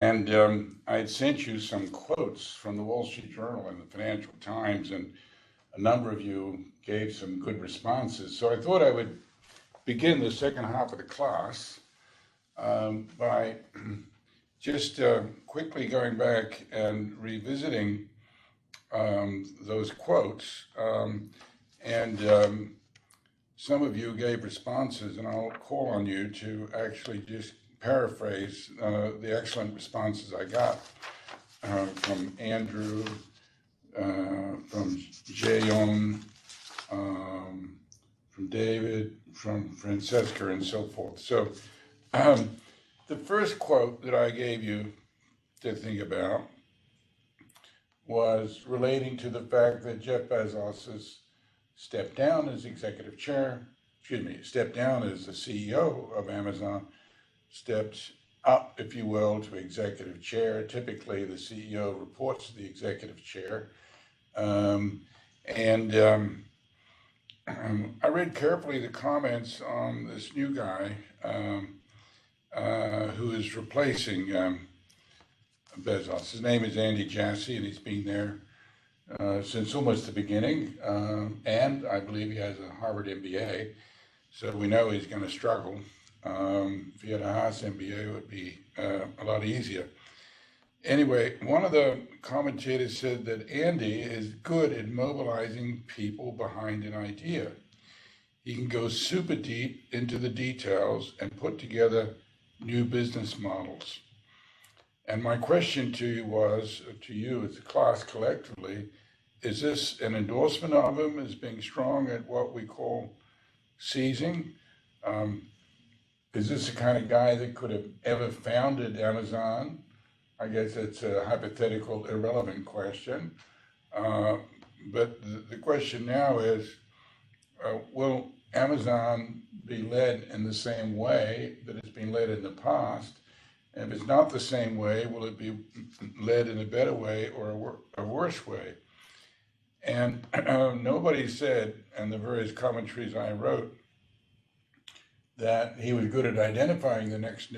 And I had sent you some quotes from the Wall Street Journal and the Financial Times, and a number of you gave some good responses. So I thought I would begin the second half of the class by just quickly going back and revisiting those quotes. And some of you gave responses, and I'll call on you to actually just paraphrase the excellent responses I got from Andrew, from Jayon, from David, from Francesca, and so forth. So the first quote that I gave you to think about was relating to the fact that Jeff Bezos has stepped down as executive chair, stepped down as the CEO of Amazon, stepped up, if you will, to executive chair. Typically, the CEO reports to the executive chair. I read carefully the comments on this new guy who is replacing Bezos. His name is Andy Jassy, and he's been there since almost the beginning. And I believe he has a Harvard MBA, so we know he's going to struggle. If he had a Haas MBA, it would be a lot easier. Anyway, one of the commentators said that Andy is good at mobilizing people behind an idea. He can go super deep into the details and put together new business models. And my question to you was, to you as a class collectively, is this an endorsement of him as being strong at what we call seizing? Is this the kind of guy that could have ever founded Amazon? I guess it's a hypothetical, irrelevant question. But the question now is, will Amazon be led in the same way that it's been led in the past? And if it's not the same way, will it be led in a better way or a worse way? And nobody said, in the various commentaries I wrote, that he was good at identifying the next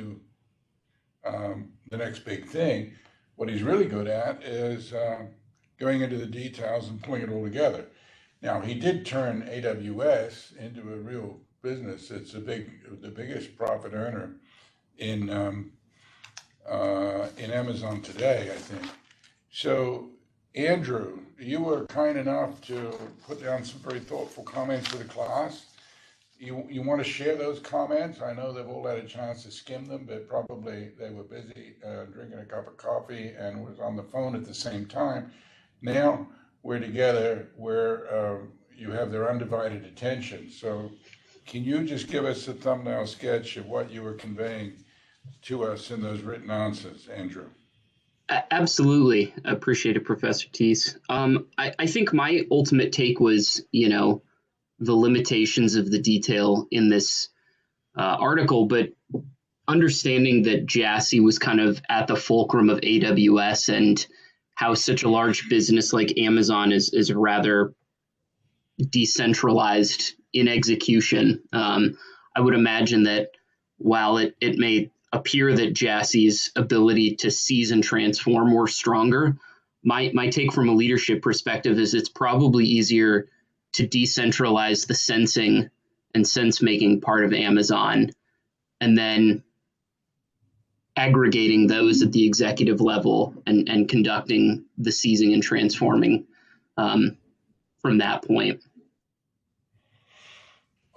big thing. What he's really good at is going into the details and pulling it all together. Now, he did turn AWS into a real business. It's the biggest profit earner in Amazon today, I think. So, Andrew, you were kind enough to put down some very thoughtful comments for the class. You want to share those comments? I know they've all had a chance to skim them, but probably they were busy drinking a cup of coffee and was on the phone at the same time. Now we're together where you have their undivided attention. So can you just give us a thumbnail sketch of what you were conveying to us in those written answers, Andrew? Absolutely. Appreciate it, Professor Teece. I think my ultimate take was, the limitations of the detail in this article, but understanding that Jassy was kind of at the fulcrum of AWS and how such a large business like Amazon is rather decentralized in execution. I would imagine that while it may appear that Jassy's ability to seize and transform were stronger, my take from a leadership perspective is it's probably easier to decentralize the sensing and sense-making part of Amazon, and then aggregating those at the executive level and conducting the seizing and transforming from that point.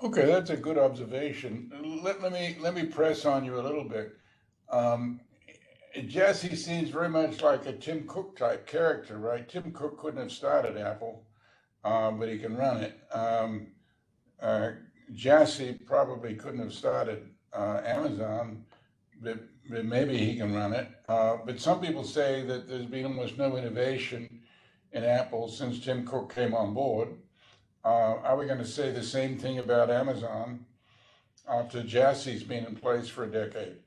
Okay, that's a good observation. Let me press on you a little bit. Jassy seems very much like a Tim Cook type character, right? Tim Cook couldn't have started Apple, but he can run it. Jassy probably couldn't have started Amazon, but maybe he can run it. But some people say that there's been almost no innovation in Apple since Tim Cook came on board. Are we going to say the same thing about Amazon after Jassy's been in place for a decade?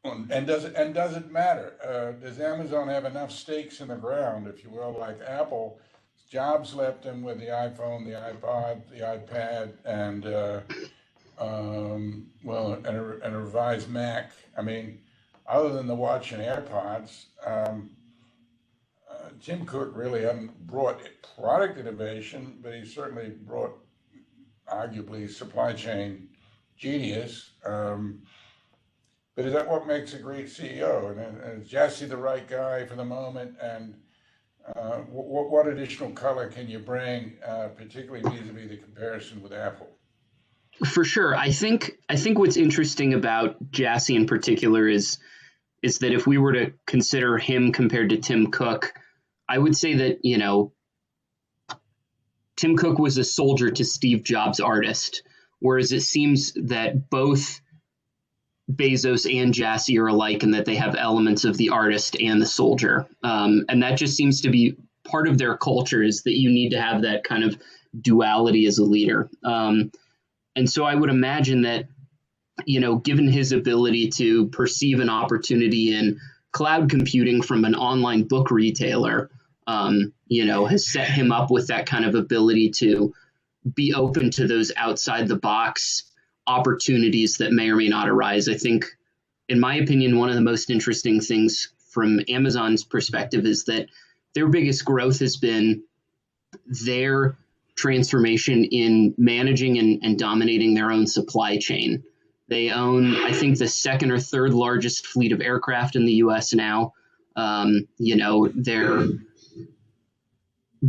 And does it matter? Does Amazon have enough stakes in the ground, if you will, like Apple? Jobs left him with the iPhone, the iPod, the iPad, and a revised Mac. I mean, other than the watch and AirPods, Tim Cook really hasn't brought product innovation, but he certainly brought arguably supply chain genius. But is that what makes a great CEO? And is Jesse the right guy for the moment? And what additional color can you bring, particularly vis-a-vis the comparison with Apple? For sure. I think what's interesting about Jassy in particular is that if we were to consider him compared to Tim Cook, I would say that, Tim Cook was a soldier to Steve Jobs' artist, whereas it seems that both Bezos and Jassy are alike in that they have elements of the artist and the soldier. And that just seems to be part of their culture, is that you need to have that kind of duality as a leader. And so I would imagine that, given his ability to perceive an opportunity in cloud computing from an online book retailer, has set him up with that kind of ability to be open to those outside the box opportunities that may or may not arise. I think, in my opinion, one of the most interesting things from Amazon's perspective is that their biggest growth has been their transformation in managing and dominating their own supply chain. They own, I think, the second or third largest fleet of aircraft in the US now. Their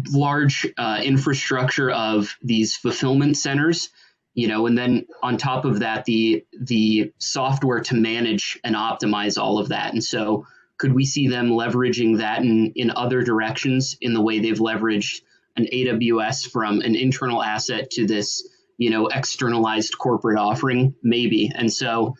large infrastructure of these fulfillment centers, and then on top of that, the software to manage and optimize all of that. And so could we see them leveraging that in other directions in the way they've leveraged an AWS from an internal asset to this, externalized corporate offering? Maybe. And so,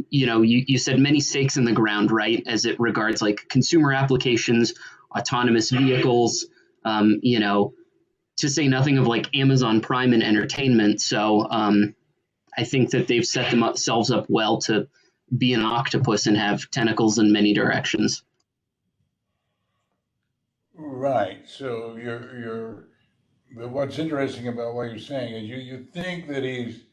you said many stakes in the ground, right, as it regards like consumer applications, autonomous vehicles, to say nothing of like Amazon Prime and entertainment. So I think that they've set themselves up well to be an octopus and have tentacles in many directions. Right. So but what's interesting about what you're saying is you think that he's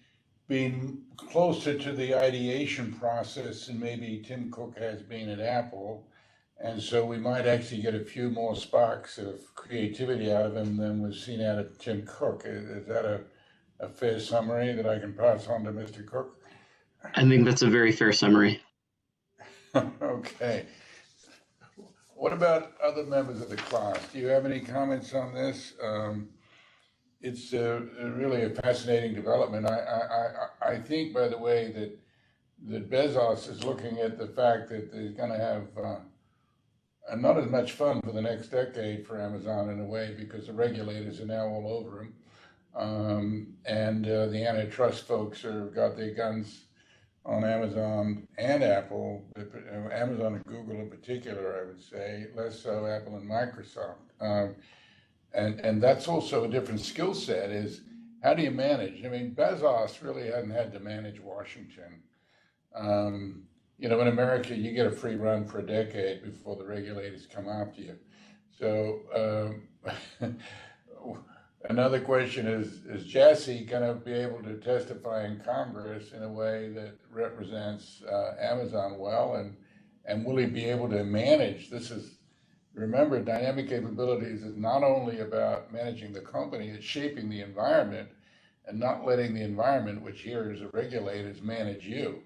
been closer to the ideation process than maybe Tim Cook has been at Apple. And so we might actually get a few more sparks of creativity out of him than was seen out of Tim Cook. Is that a fair summary that I can pass on to Mr. Cook? I think that's a very fair summary. Okay. What about other members of the class? Do you have any comments on this? It's really a fascinating development. I think, by the way, that Bezos is looking at the fact that he's going to have not as much fun for the next decade for Amazon in a way, because the regulators are now all over him. And the antitrust folks have got their guns on Amazon and Apple, Amazon and Google in particular, I would say, less so Apple and Microsoft. And that's also a different skill set, is how do you manage? I mean, Bezos really hadn't had to manage Washington. In America, you get a free run for a decade before the regulators come after you. So another question is Jassy going to be able to testify in Congress in a way that represents Amazon well? And will he be able to manage? Remember, dynamic capabilities is not only about managing the company, it's shaping the environment and not letting the environment, which here is the regulators, manage you.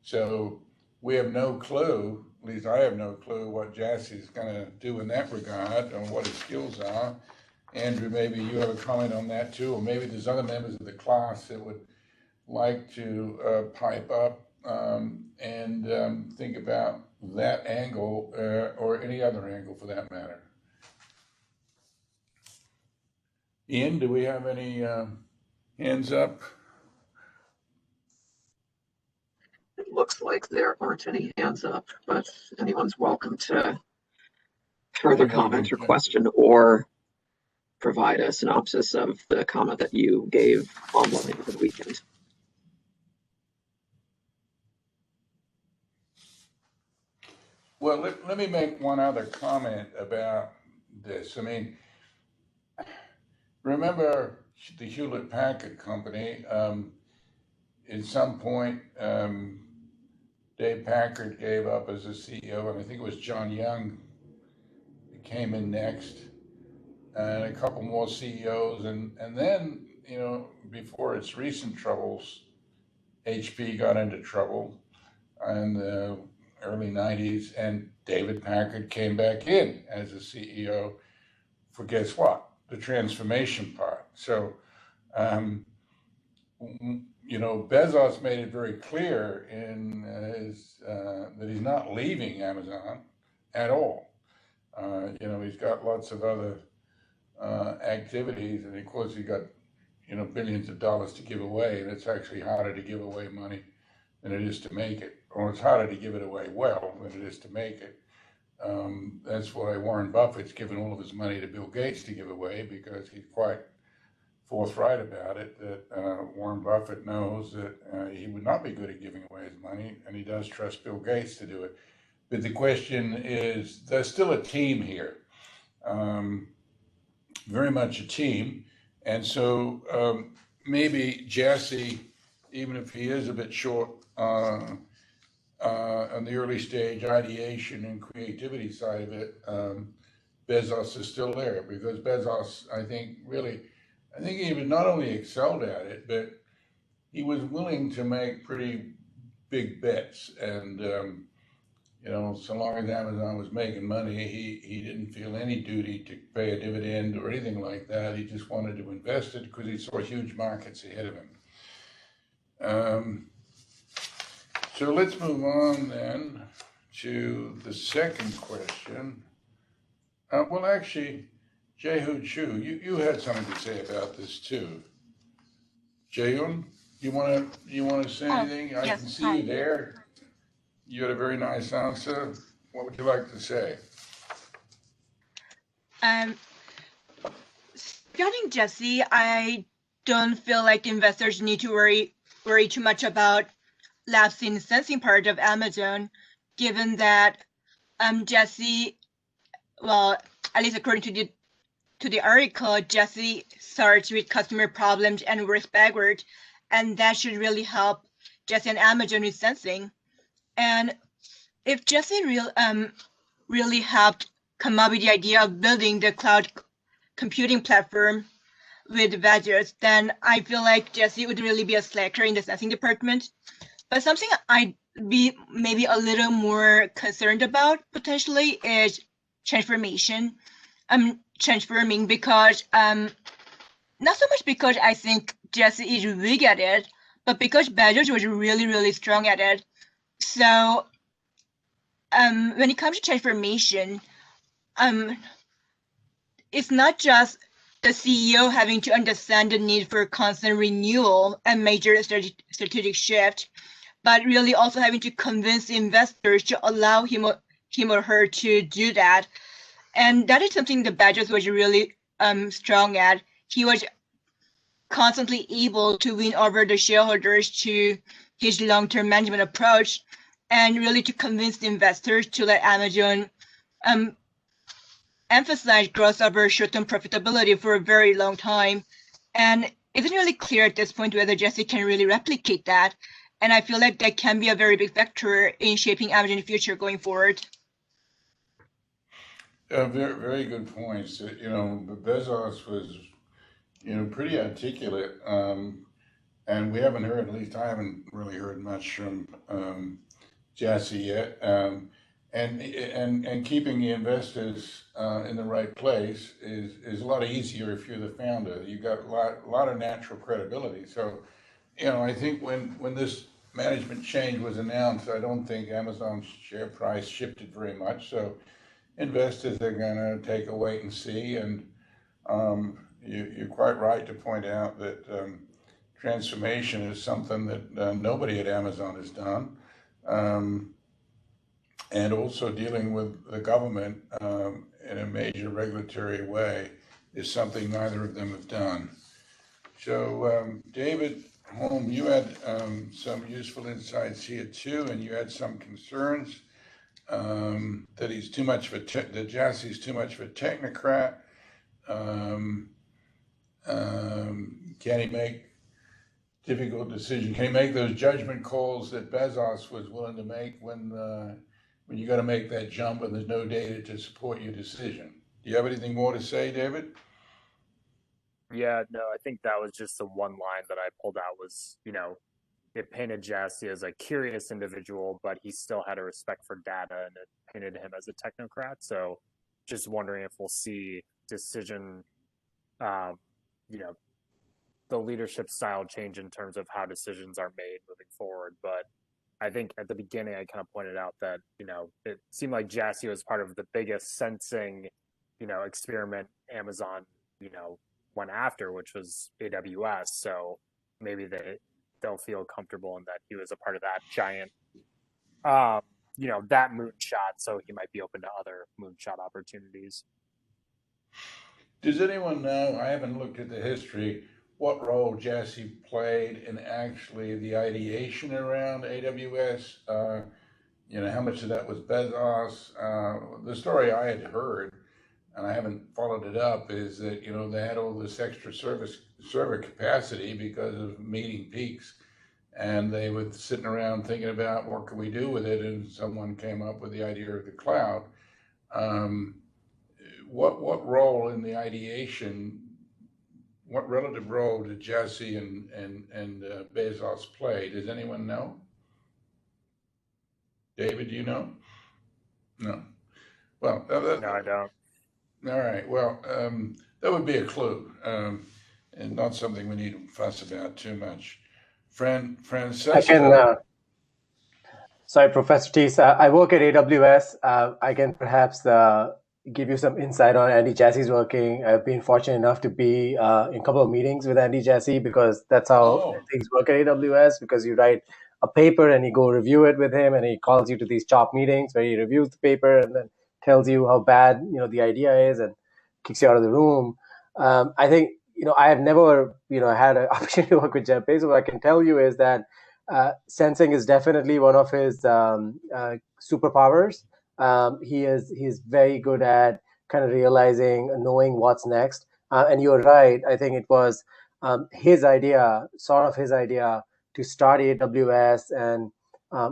So we have no clue, at least I have no clue, what Jassy is going to do in that regard and what his skills are. Andrew, maybe you have a comment on that too, or maybe there's other members of the class that would like to pipe up and think about that angle or any other angle for that matter. Ian, do we have any hands up? It looks like there aren't any hands up, but anyone's welcome to further comment or question or provide a synopsis of the comment that you gave online over the weekend. Well, let me make one other comment about this. I mean, remember the Hewlett-Packard company, at some point, Dave Packard gave up as a CEO, and I think it was John Young that came in next, and a couple more CEOs, and then, you know, before its recent troubles, HP got into trouble in the early 90s, and David Packard came back in as a CEO for, guess what? The transformation part. So, you know, Bezos made it very clear in that he's not leaving Amazon at all. You know, he's got lots of other activities, and of course he got, you know, billions of dollars to give away, and it's actually harder to give away money than it is to make it, or it's harder to give it away well than it is to make it. That's why Warren Buffett's given all of his money to Bill Gates to give away, because he's quite forthright about it, that Warren Buffett knows that he would not be good at giving away his money, and he does trust Bill Gates to do it. But the question is, there's still a team here, very much a team. And so maybe Jesse, even if he is a bit short on the early stage ideation and creativity side of it, Bezos is still there, because Bezos, I think he was not only excelled at it, but he was willing to make pretty big bets. And, you know, so long as Amazon was making money, he didn't feel any duty to pay a dividend or anything like that. He just wanted to invest it because he saw huge markets ahead of him. So let's move on then to the second question. Well, actually, Jae-Hoo Chu, you had something to say about this too. Jae-Yoon, you want to say anything? I Yes, can see hi. you there. You had a very nice answer. What would you like to say? Regarding Jesse, I don't feel like investors need to worry too much about lapse in sensing part of Amazon, given that Jesse, well, at least according to the article, Jesse starts with customer problems and works backward, and that should really help Jesse and Amazon with sensing. And if Jesse really helped come up with the idea of building the cloud computing platform with Badgers, then I feel like Jesse would really be a slacker in the sensing department. But something I'd be maybe a little more concerned about potentially is transformation. Transforming, because not so much because I think Jesse is weak at it, but because Badgers was really, really strong at it. So when it comes to transformation, it's not just the CEO having to understand the need for constant renewal and major strategic shift, but really also having to convince investors to allow him or her to do that. And that is something the Badgers was really strong at. He was constantly able to win over the shareholders to his long-term management approach, and really to convince the investors to let Amazon emphasize growth over short-term profitability for a very long time. And it isn't really clear at this point whether Jesse can really replicate that. And I feel like that can be a very big factor in shaping Amazon's future going forward. Very, very good points. You know, Bezos was, you know, pretty articulate, and we haven't heard, at least I haven't really heard much from Jesse yet. And keeping the investors in the right place is a lot easier if you're the founder. You've got a lot of natural credibility. So, you know, I think when this management change was announced, I don't think Amazon's share price shifted very much. So investors are going to take a wait and see. And you're quite right to point out that transformation is something that nobody at Amazon has done. And also dealing with the government in a major regulatory way is something neither of them have done. So David Holm, you had some useful insights here too, and you had some concerns that he's too much of that Jesse's too much of a technocrat. Can he make difficult decision? Can he make those judgment calls that Bezos was willing to make when you got to make that jump and there's no data to support your decision? Do you have anything more to say, David? Yeah, no, I think that was just the one line that I pulled out was, it painted Jassy as a curious individual, but he still had a respect for data and it painted him as a technocrat. So just wondering if we'll see decision, um, you know, the leadership style change in terms of how decisions are made moving forward. But I think at the beginning, I kind of pointed out that, it seemed like Jassy was part of the biggest sensing, experiment Amazon, went after, which was AWS. So maybe they'll feel comfortable in that he was a part of that giant, that moonshot. So he might be open to other moonshot opportunities. Does anyone know, I haven't looked at the history, what role Jassy played in actually the ideation around AWS? How much of that was Bezos? The story I had heard, and I haven't followed it up, is that, they had all this extra server capacity because of meeting peaks. And they were sitting around thinking about what could we do with it, and someone came up with the idea of the cloud. What role in the ideation, what relative role did Jassy and Bezos play? Does anyone know? David, do you know? No. Well, No, I don't. All right. Well, that would be a clue, and not something we need to fuss about too much. Francesca. I can, sorry, Professor Teece. I work at AWS. I can perhaps give you some insight on Andy Jassy's working. I've been fortunate enough to be in a couple of meetings with Andy Jassy, because that's how things work at AWS, because you write a paper and you go review it with him, and he calls you to these CHOP meetings where he reviews the paper and then tells you how bad the idea is and kicks you out of the room. I think I have never had an opportunity to work with Jeff Bezos. What I can tell you is that sensing is definitely one of his superpowers. He's very good at kind of realizing, knowing what's next. And you're right. I think it was his idea to start AWS, and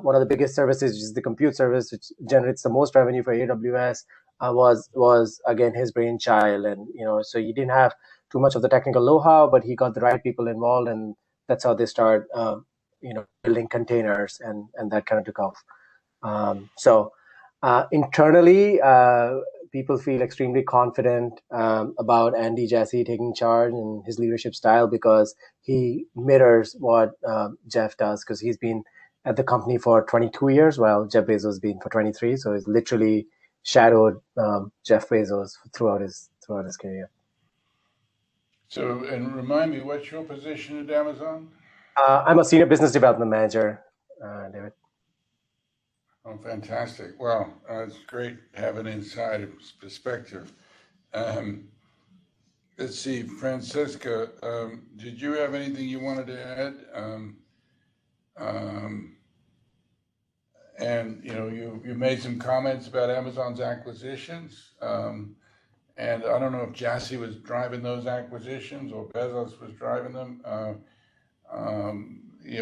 one of the biggest services, which is the compute service, which generates the most revenue for AWS, was again his brainchild. And so he didn't have too much of the technical know-how, but he got the right people involved, and that's how they start building containers, and that kind of took off. Internally, people feel extremely confident about Andy Jassy taking charge and his leadership style, because he mirrors what Jeff does, because he's been at the company for 22 years, while Jeff Bezos has been for 23. So he's literally shadowed Jeff Bezos throughout his career. So, and remind me, what's your position at Amazon? I'm a senior business development manager, David. Oh, fantastic. Well, it's great having an inside perspective. Let's see, Francesca, did you have anything you wanted to add? And you made some comments about Amazon's acquisitions. And I don't know if Jassy was driving those acquisitions or Bezos was driving them.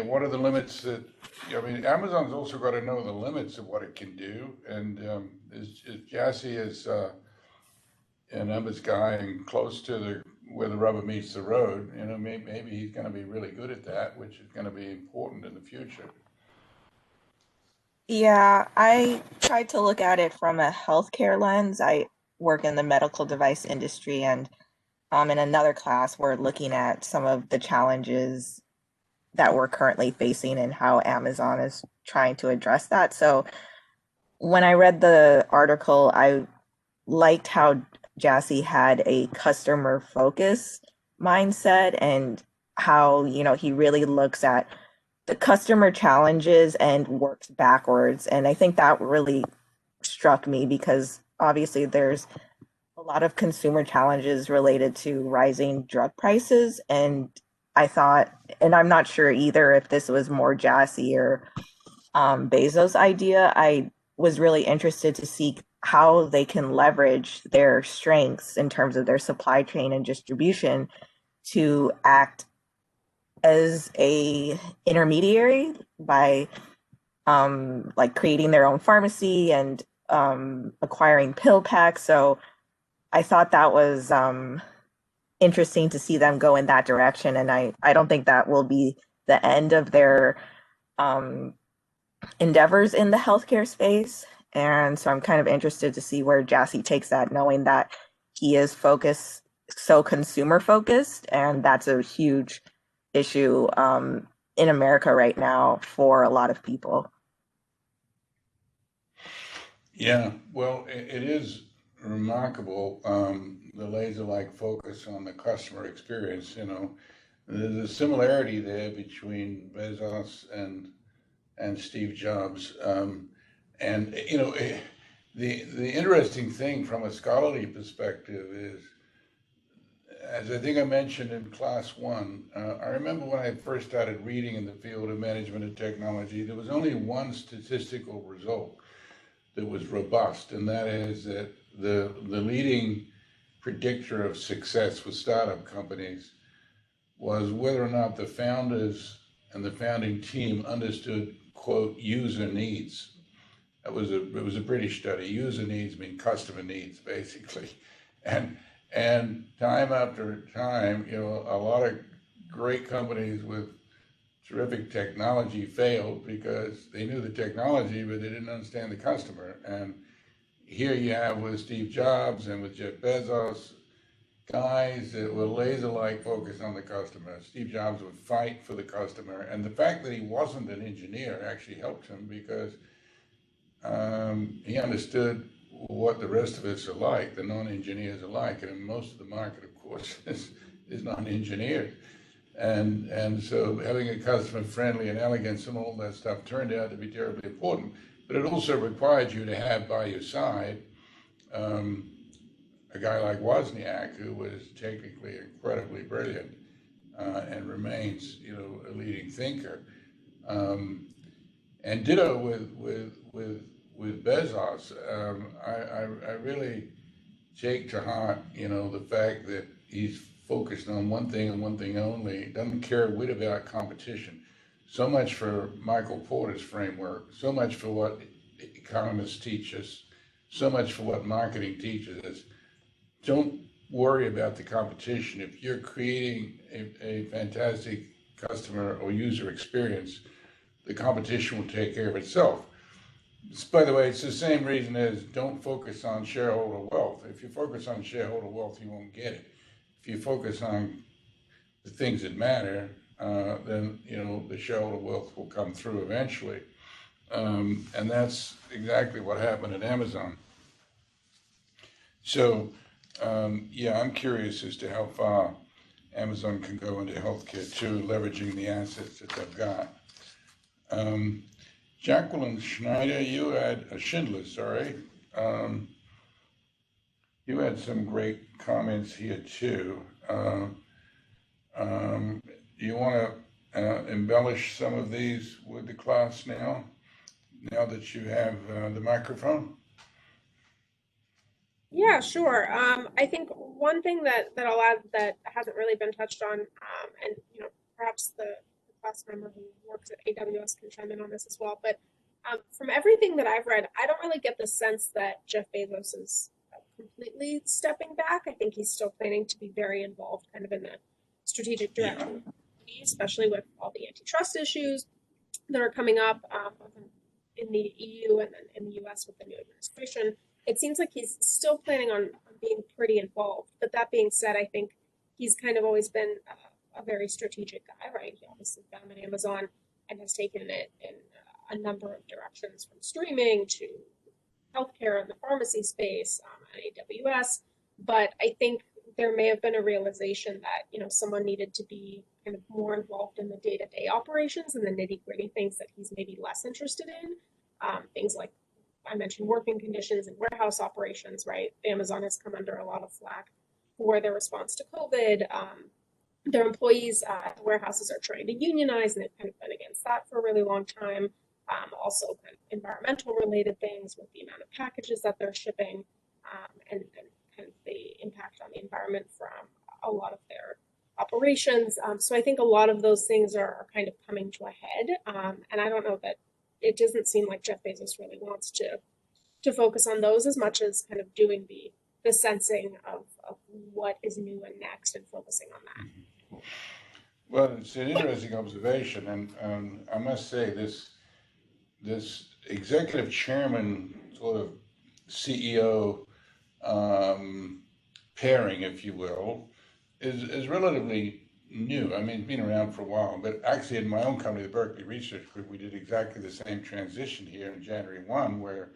What are the limits that, Amazon's also got to know the limits of what it can do. And is Jassy a numbers guy and close to where the rubber meets the road? Maybe he's going to be really good at that, which is going to be important in the future. Yeah, I tried to look at it from a healthcare lens. I work in the medical device industry, and in another class, we're looking at some of the challenges that we're currently facing and how Amazon is trying to address that. So when I read the article, I liked how Jassy had a customer focus mindset, and how, he really looks at the customer challenges and works backwards. And I think that really struck me, because obviously there's a lot of consumer challenges related to rising drug prices. And I thought, and I'm not sure either if this was more Jassy or Bezos' idea, I was really interested to see how they can leverage their strengths in terms of their supply chain and distribution to act as a intermediary by like creating their own pharmacy and acquiring pill packs. So I thought that was interesting to see them go in that direction. And I don't think that will be the end of their endeavors in the healthcare space. And so I'm kind of interested to see where Jassy takes that, knowing that he is focused, so consumer focused, and that's a huge issue in America right now for a lot of people. Yeah, well, it is remarkable, the laser-like focus on the customer experience, you know. There's a similarity there between Bezos and Steve Jobs. And, you know, the interesting thing from a scholarly perspective is, as I think I mentioned in class one, I remember when I first started reading in the field of management and technology, there was only one statistical result that was robust, and that is that the leading predictor of success with startup companies was whether or not the founders and the founding team understood, quote, user needs. It was a British study. User needs mean customer needs, basically. And time after time, you know, a lot of great companies with terrific technology failed because they knew the technology, but they didn't understand the customer. And here you have with Steve Jobs and with Jeff Bezos, guys that were laser-like focused on the customer. Steve Jobs would fight for the customer. And the fact that he wasn't an engineer actually helped him because he understood what the rest of us are like, the non-engineers are like. And most of the market, of course, is non-engineered. And so having a customer friendly and elegance and all that stuff turned out to be terribly important. But it also required you to have by your side a guy like Wozniak, who was technically incredibly brilliant and remains, you know, a leading thinker. And ditto with Bezos. I really take to heart, you know, the fact that he's focused on one thing and one thing only, doesn't care a whit about competition. So much for Michael Porter's framework, so much for what economists teach us, so much for what marketing teaches us. Don't worry about the competition. If you're creating a fantastic customer or user experience, the competition will take care of itself. By the way, it's the same reason as don't focus on shareholder wealth. If you focus on shareholder wealth, you won't get it. If you focus on the things that matter, then, you know, the shareholder wealth will come through eventually. And that's exactly what happened at Amazon. So, yeah, I'm curious as to how far Amazon can go into healthcare too, leveraging the assets that they've got. Jacqueline Schneider, you had Schindler, sorry. You had some great comments here too. Do you want to embellish some of these with the class now that you have the microphone? Yeah, sure. I think one thing that I'll add that hasn't really been touched on, and you know, perhaps the class member who works at AWS can chime in on this as well. But from everything that I've read, I don't really get the sense that Jeff Bezos is completely stepping back. I think he's still planning to be very involved, kind of in the strategic direction, especially with all the antitrust issues that are coming up in the EU and then in the US with the new administration. It seems like he's still planning on being pretty involved. But that being said, I think he's kind of always been a very strategic guy, right? He obviously founded Amazon and has taken it in a number of directions, from streaming to healthcare and the pharmacy space at AWS. But I think there may have been a realization that, you know, someone needed to be kind of more involved in the day-to-day operations and the nitty-gritty things that he's maybe less interested in. Things like I mentioned working conditions and warehouse operations, right? Amazon has come under a lot of flack for their response to COVID. Their employees at the warehouses are trying to unionize, and they've kind of been against that for a really long time. Also, kind of environmental related things with the amount of packages that they're shipping, and kind of the impact on the environment from a lot of their operations. So I think a lot of those things are kind of coming to a head. And I don't know that it doesn't seem like Jeff Bezos really wants to focus on those as much as kind of doing the sensing of what is new and next and focusing on that. Well, it's an interesting observation, and I must say this executive chairman sort of CEO pairing, if you will, is relatively new. I mean, it's been around for a while, but actually in my own company, the Berkeley Research Group, we did exactly the same transition here in January 1, where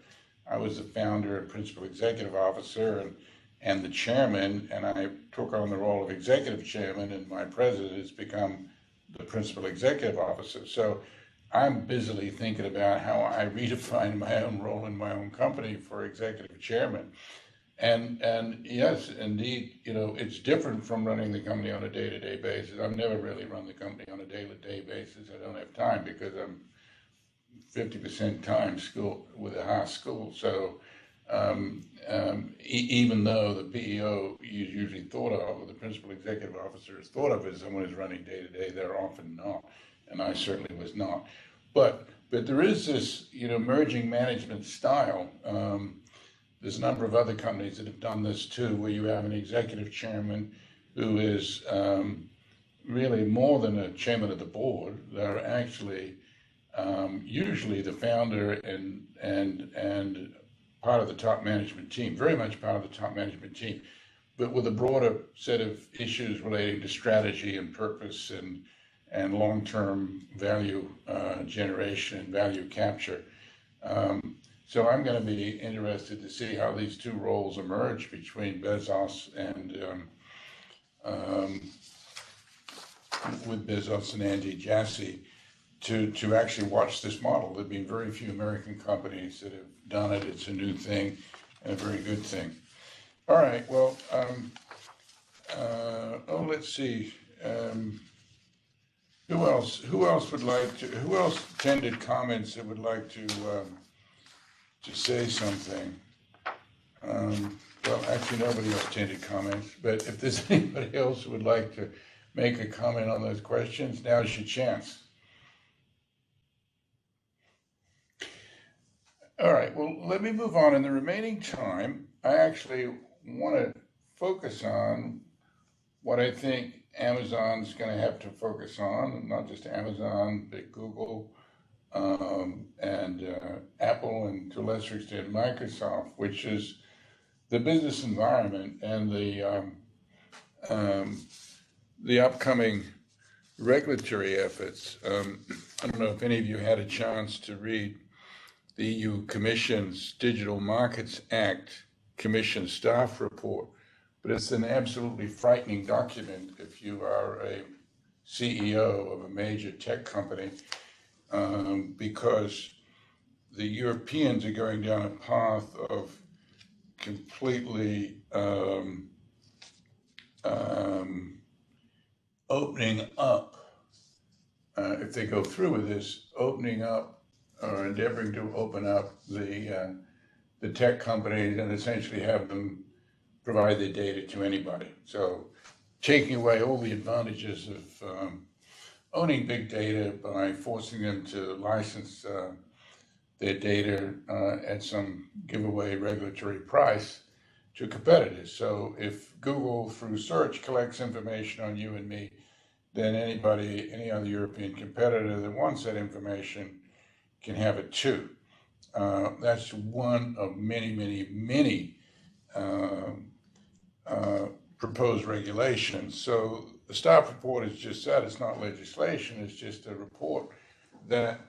I was the founder and principal executive officer and the chairman, and I took on the role of executive chairman, and my president has become the principal executive officer. So I'm busily thinking about how I redefine my own role in my own company for executive chairman. And yes, indeed, it's different from running the company on a day-to-day basis. I've never really run the company on a day-to-day basis. I don't have time because I'm 50% time school with a Haas school. So even though the PEO is usually thought of, or the principal executive officer is thought of as someone who's running day-to-day, they're often not, and I certainly was not. But there is this, merging management style. There's a number of other companies that have done this too, where you have an executive chairman who is really more than a chairman of the board. They're actually usually the founder and part of the top management team, very much part of the top management team, but with a broader set of issues relating to strategy and purpose and long-term value generation and value capture. So I'm going to be interested to see how these two roles emerge between Bezos and with Bezos and Andy Jassy to actually watch this model. There have been very few American companies that have done it. It's a new thing and a very good thing. All right, well, let's see. Who else tended comments that would like to say something? Well, actually, nobody else tended comments, but if there's anybody else who would like to make a comment on those questions, now's your chance. All right, well, let me move on. In the remaining time, I actually want to focus on what I think Amazon's going to have to focus on, not just Amazon, but Google, and Apple, and to a lesser extent Microsoft, which is the business environment and the upcoming regulatory efforts. I don't know if any of you had a chance to read the EU Commission's Digital Markets Act Commission staff report, but it's an absolutely frightening document if you are a CEO of a major tech company, because the Europeans are going down a path of completely opening up, if they go through with this, opening up or endeavoring to open up the tech companies and essentially have them provide their data to anybody. So taking away all the advantages of owning big data by forcing them to license their data at some giveaway regulatory price to competitors. So if Google through search collects information on you and me, then any other European competitor that wants that information can have it too. That's one of many proposed regulations. So the staff report is just that. It's not legislation. It's just a report that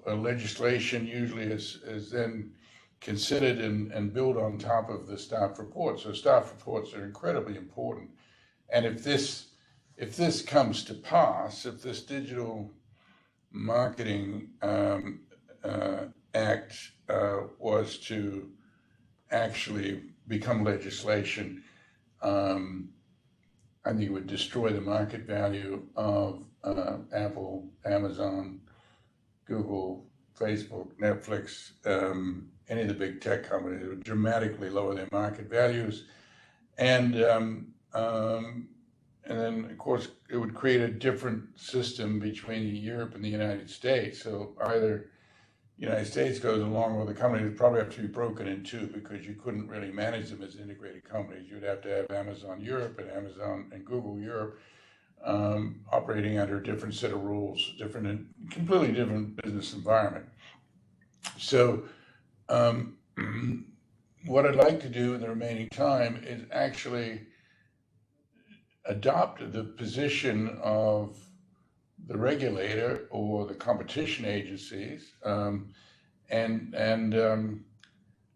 legislation usually is then considered and built on top of the staff report. So staff reports are incredibly important. And if this comes to pass, if this Digital Marketing Act was to actually become legislation, I think it would destroy the market value of Apple, Amazon, Google, Facebook, Netflix, any of the big tech companies. It would dramatically lower their market values, and and then, of course, it would create a different system between Europe and the United States. So either the United States goes along with the companies would probably have to be broken in two, because you couldn't really manage them as integrated companies. You'd have to have Amazon Europe and Amazon and Google Europe operating under a different set of rules, completely different business environment. So what I'd like to do in the remaining time is actually adopt the position of the regulator or the competition agencies, and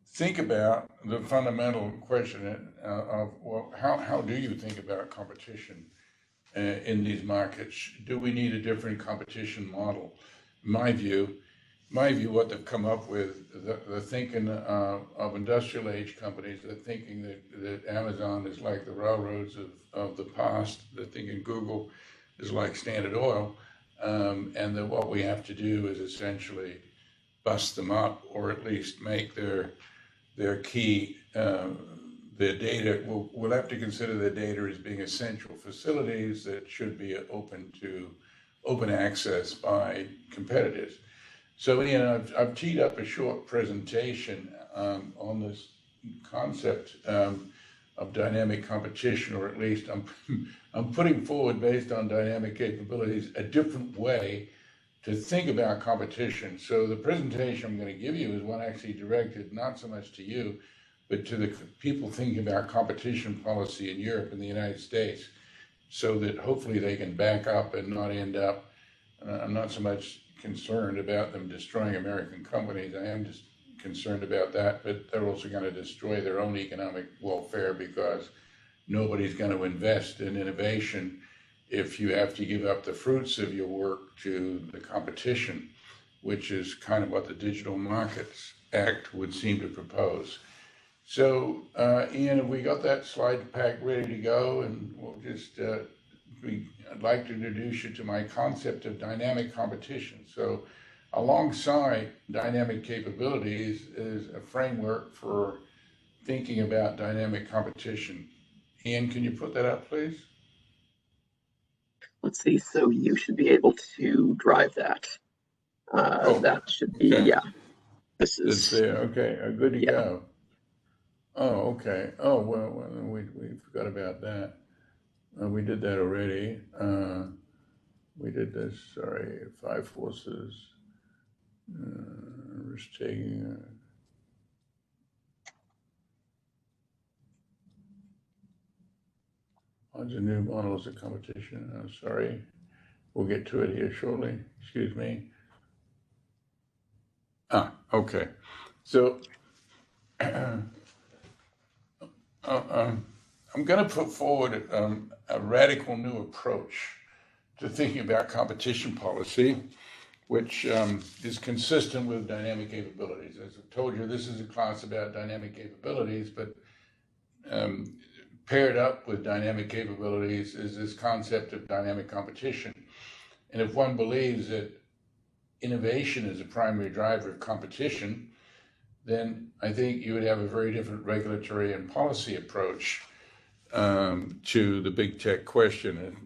think about the fundamental question of, well, how do you think about competition in these markets? Do we need a different competition model? My view, what they've come up with, the thinking of industrial age companies, the thinking that Amazon is like the railroads of the past, the thinking Google is like Standard Oil, and that what we have to do is essentially bust them up, or at least make their key, their data, we'll have to consider their data as being essential facilities that should be open access by competitors. So Ian, I've teed up a short presentation on this concept of dynamic competition, or at least I'm putting forward, based on dynamic capabilities, a different way to think about competition. So the presentation I'm going to give you is one actually directed not so much to you, but to the people thinking about competition policy in Europe and the United States, so that hopefully they can back up and not end up, I'm not so much concerned about them destroying American companies. I am just concerned about that, but they're also going to destroy their own economic welfare, because nobody's going to invest in innovation if you have to give up the fruits of your work to the competition, which is kind of what the Digital Markets Act would seem to propose. So, Ian, have we got that slide pack ready to go? And we'll just, I'd like to introduce you to my concept of dynamic competition. So, alongside dynamic capabilities is a framework for thinking about dynamic competition. Ian, can you put that up, please? Let's see, so you should be able to drive that. That should be, okay. Yeah. This is it's there. Okay, good to yeah. go. Oh, okay. Oh, well, we forgot about that. We did that already. We did this, sorry, 5 forces. Risk taking. Odds and new models of competition. I'm sorry. We'll get to it here shortly. Excuse me. Okay. So I'm going to put forward a radical new approach to thinking about competition policy, which is consistent with dynamic capabilities. As I've told you, this is a class about dynamic capabilities, but paired up with dynamic capabilities is this concept of dynamic competition. And if one believes that innovation is a primary driver of competition, then I think you would have a very different regulatory and policy approach to the big tech question, and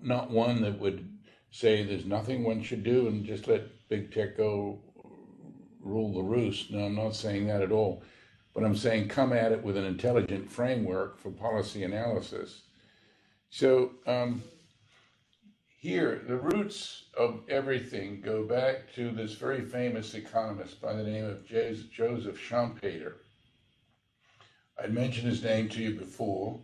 not one that would say there's nothing one should do and just let big tech go rule the roost. No, I'm not saying that at all. But I'm saying come at it with an intelligent framework for policy analysis. So here, the roots of everything go back to this very famous economist by the name of Joseph Schumpeter. I'd mentioned his name to you before.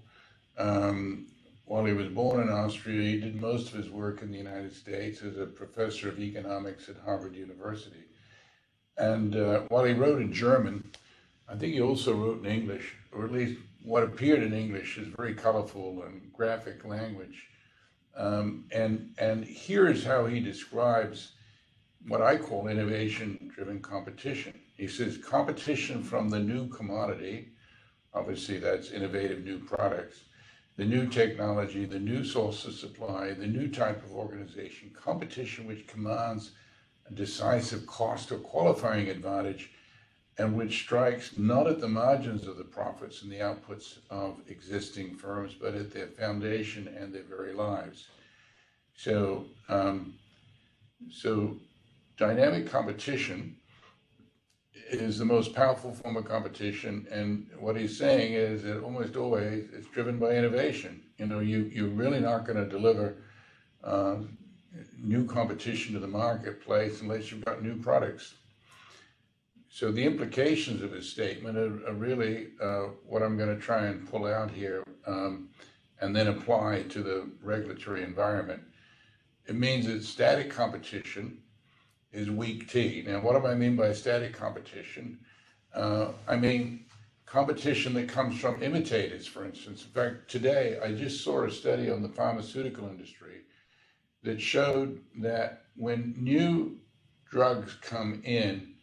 While he was born in Austria, he did most of his work in the United States as a professor of economics at Harvard University. And while he wrote in German, I think he also wrote in English, or at least what appeared in English is very colorful and graphic language. And here's how he describes what I call innovation-driven competition. He says, competition from the new commodity, obviously that's innovative new products, the new technology, the new source of supply, the new type of organization, competition which commands a decisive cost or qualifying advantage, and which strikes not at the margins of the profits and the outputs of existing firms, but at their foundation and their very lives. So, so dynamic competition is the most powerful form of competition, and what he's saying is that almost always it's driven by innovation. You know, you're really not going to deliver new competition to the marketplace unless you've got new products. So the implications of his statement are really what I'm going to try and pull out here and then apply to the regulatory environment. It means that static competition is weak tea. Now, what do I mean by static competition? I mean competition that comes from imitators, for instance. In fact, today I just saw a study on the pharmaceutical industry that showed that when new drugs come in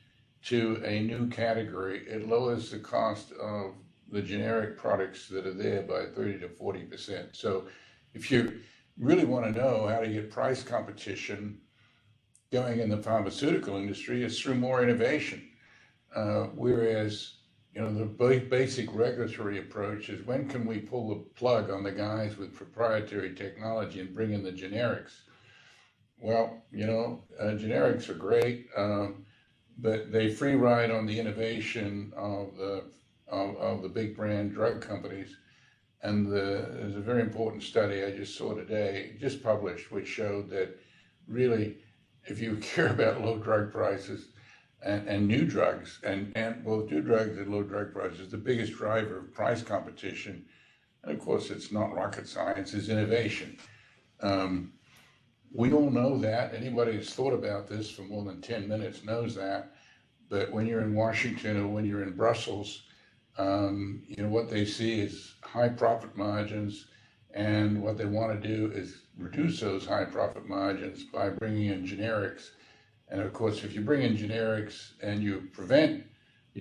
to a new category, it lowers the cost of the generic products that are there by 30 to 40%. So if you really want to know how to get price competition going in the pharmaceutical industry, it's through more innovation. Whereas, you know, the basic regulatory approach is when can we pull the plug on the guys with proprietary technology and bring in the generics? Well, you know, generics are great, but they free ride on the innovation of the big brand drug companies. And there's a very important study I just saw today, just published, which showed that really, if you care about low drug prices and new drugs, and well, new drugs at low drug prices, the biggest driver of price competition, and of course it's not rocket science, is innovation. We all know that. Anybody who's thought about this for more than 10 minutes knows that. But when you're in Washington or when you're in Brussels, you know, what they see is high profit margins, and what they want to do is reduce those high profit margins by bringing in generics. And of course, if you bring in generics and you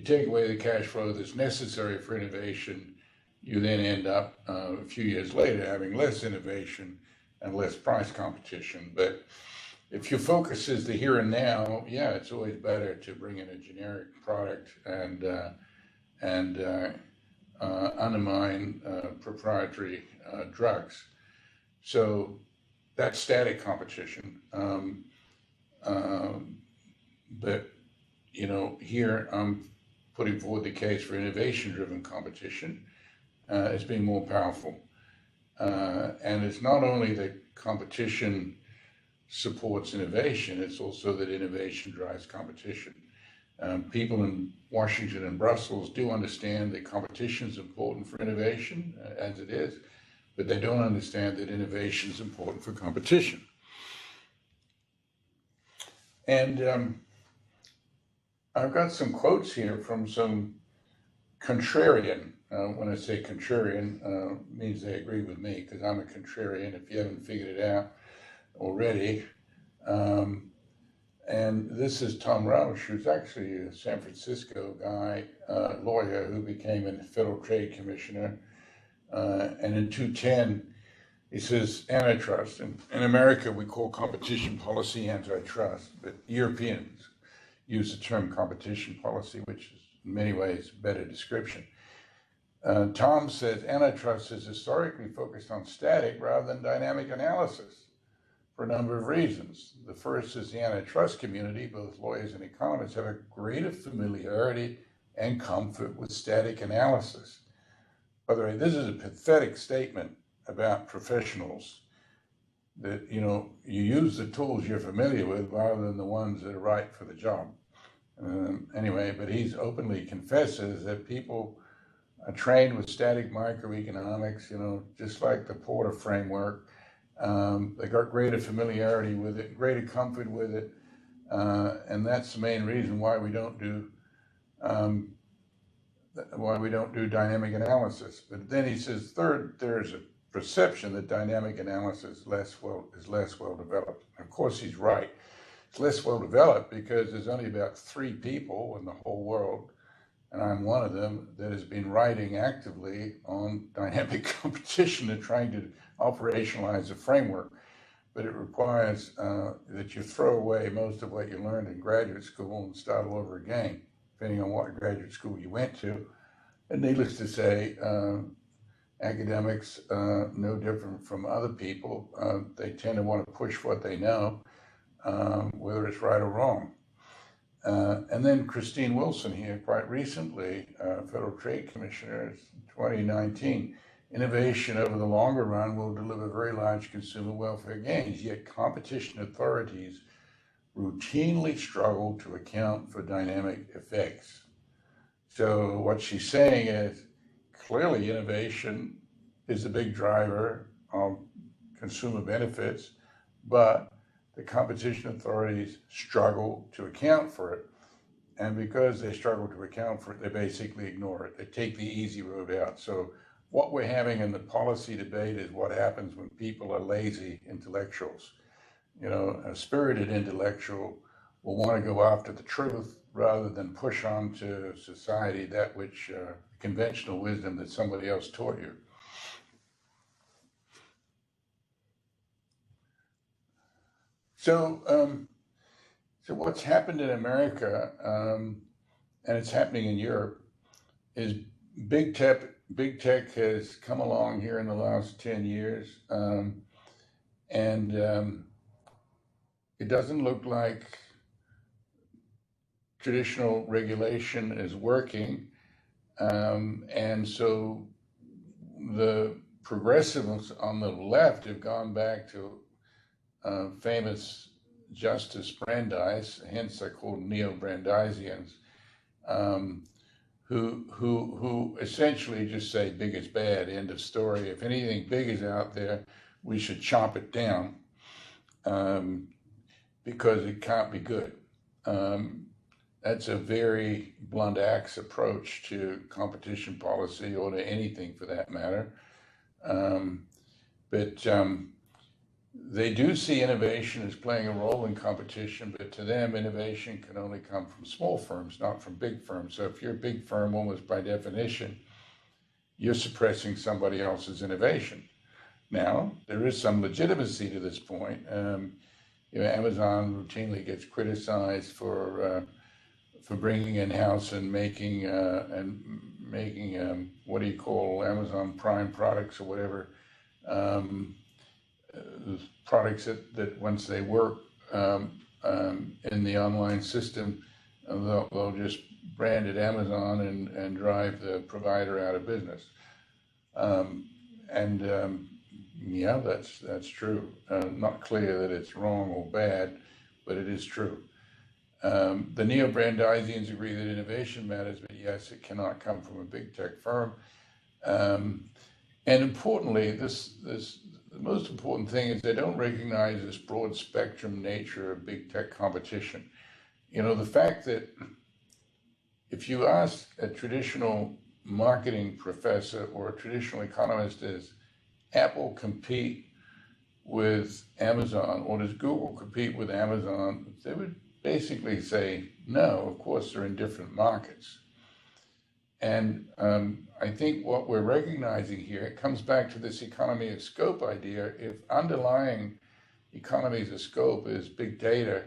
take away the cash flow that's necessary for innovation, you then end up a few years later having less innovation and less price competition. But if your focus is the here and now, yeah, it's always better to bring in a generic product and undermine proprietary drugs. So that's static competition. But, you know, here I'm putting forward the case for innovation-driven competition as being more powerful. And it's not only that competition supports innovation, it's also that innovation drives competition. People in Washington and Brussels do understand that competition is important for innovation, as it is, but they don't understand that innovation is important for competition. And I've got some quotes here from some contrarian. When I say contrarian, means they agree with me, because I'm a contrarian, if you haven't figured it out already. And this is Tom Roush, who's actually a San Francisco guy, lawyer who became a federal trade commissioner. And in 2010, he says antitrust. In America, we call competition policy antitrust, but Europeans use the term competition policy, which is in many ways a better description. Tom says antitrust is historically focused on static rather than dynamic analysis for a number of reasons. The first is the antitrust community, both lawyers and economists, have a greater familiarity and comfort with static analysis. By the way, this is a pathetic statement about professionals, that, you know, you use the tools you're familiar with rather than the ones that are right for the job. Anyway, but he's openly confesses that people are trained with static microeconomics, you know, just like the Porter framework. They got greater familiarity with it, greater comfort with it, and that's the main reason why we don't do dynamic analysis. But then he says, third, there's a perception that dynamic analysis is less well developed. Of course, he's right. It's less well developed because there's only about 3 people in the whole world, and I'm one of them, that has been writing actively on dynamic competition and trying to operationalize a framework. But it requires that you throw away most of what you learned in graduate school and start all over again. depending on what graduate school you went to. And needless to say, academics, no different from other people, they tend to want to push what they know, whether it's right or wrong. And then Christine Wilson here, quite recently, Federal Trade Commissioner, 2019, innovation over the longer run will deliver very large consumer welfare gains, yet competition authorities routinely struggle to account for dynamic effects. So what she's saying is, clearly innovation is a big driver of consumer benefits, but the competition authorities struggle to account for it. And because they struggle to account for it, they basically ignore it. They take the easy road out. So what we're having in the policy debate is what happens when people are lazy intellectuals. You know, a spirited intellectual will want to go after the truth rather than push on to society that which conventional wisdom that somebody else taught you. So, so what's happened in America, and it's happening in Europe, is big tech has come along here in the last 10 years, and it doesn't look like traditional regulation is working, and so the progressives on the left have gone back to famous Justice Brandeis, hence they're called neo-Brandeisians, who essentially just say big is bad, end of story. If anything big is out there, we should chomp it down because it can't be good. That's a very blunt axe approach to competition policy or to anything for that matter. But they do see innovation as playing a role in competition, but to them, innovation can only come from small firms, not from big firms. So if you're a big firm, almost by definition, you're suppressing somebody else's innovation. Now, there is some legitimacy to this point. You know, Amazon routinely gets criticized for bringing in-house and making what do you call Amazon Prime products or whatever. Products that once they work in the online system, they'll just brand it Amazon and drive the provider out of business. Yeah, that's true. Not clear that it's wrong or bad, but it is true. The neo-Brandeisians agree that innovation matters, but yes, it cannot come from a big tech firm. And importantly, the most important thing is they don't recognize this broad spectrum nature of big tech competition. You know, the fact that if you ask a traditional marketing professor or a traditional economist, does Apple compete with Amazon or does Google compete with Amazon, they would basically say, no, of course they're in different markets. And I think what we're recognizing here, it comes back to this economy of scope idea. If underlying economies of scope is big data,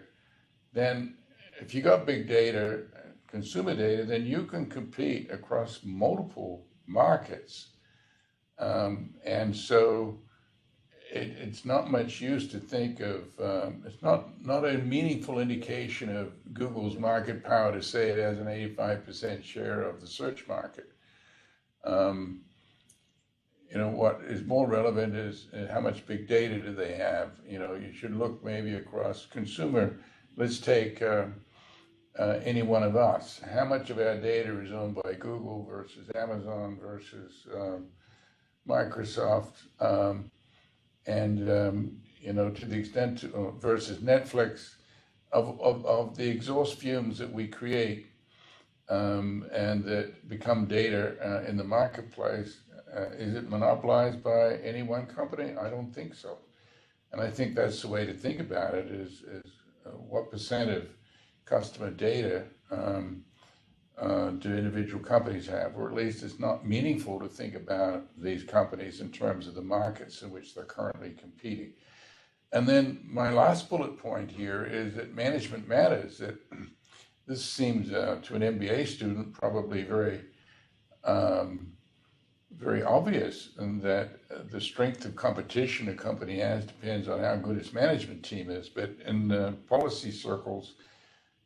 then if you got big data, consumer data, then you can compete across multiple markets. And so it's not much use to think of, it's not a meaningful indication of Google's market power to say it has an 85% share of the search market. You know, what is more relevant is how much big data do they have? You know, you should look maybe across consumer. Let's take any one of us. How much of our data is owned by Google versus Amazon versus Microsoft? You know, to the extent versus Netflix, of the exhaust fumes that we create and that become data in the marketplace, is it monopolized by any one company? I don't think so. And I think that's the way to think about it is what percent of customer data do individual companies have, or at least it's not meaningful to think about these companies in terms of the markets in which they're currently competing. And then my last bullet point here is that management matters, that this seems to an MBA student probably very, very obvious, and that the strength of competition a company has depends on how good its management team is. But in policy circles,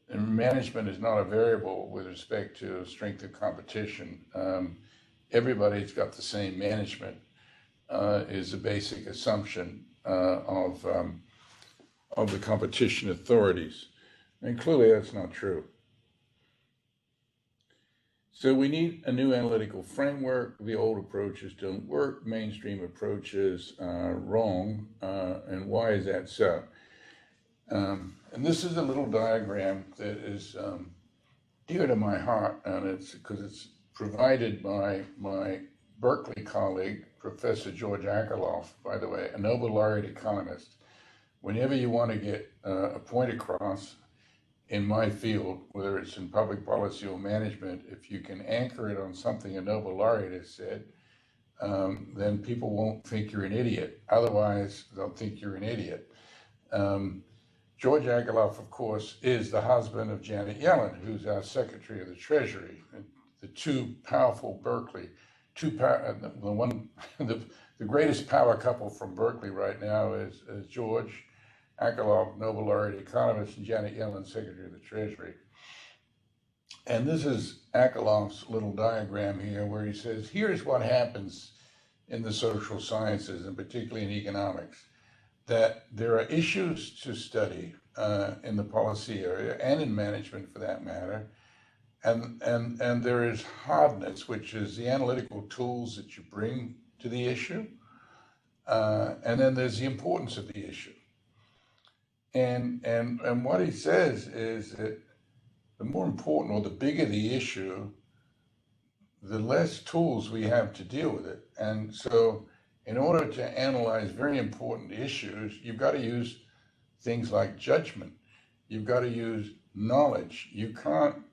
management is not a variable with respect to strength of competition. Everybody's got the same management is a basic assumption of the competition authorities. And clearly that's not true. So we need a new analytical framework. The old approaches don't work. Mainstream approaches are wrong. And why is that so? And this is a little diagram that is dear to my heart, and it's because it's provided by my Berkeley colleague, Professor George Akerlof, by the way, a Nobel laureate economist. Whenever you want to get a point across in my field, whether it's in public policy or management, if you can anchor it on something a Nobel laureate has said, then people won't think you're an idiot. Otherwise, they'll think you're an idiot. George Akerlof, of course, is the husband of Janet Yellen, who's our Secretary of the Treasury. And the two powerful Berkeley, the greatest power couple from Berkeley right now is George Akerlof, Nobel laureate economist, and Janet Yellen, Secretary of the Treasury. And this is Akerlof's little diagram here, where he says, here's what happens in the social sciences, and particularly in economics, that there are issues to study in the policy area and in management for that matter. And there is hardness, which is the analytical tools that you bring to the issue. And then there's the importance of the issue. And what he says is that the more important or the bigger the issue, the less tools we have to deal with it. And so in order to analyze very important issues, you've got to use things like judgment. You've got to use knowledge. You can't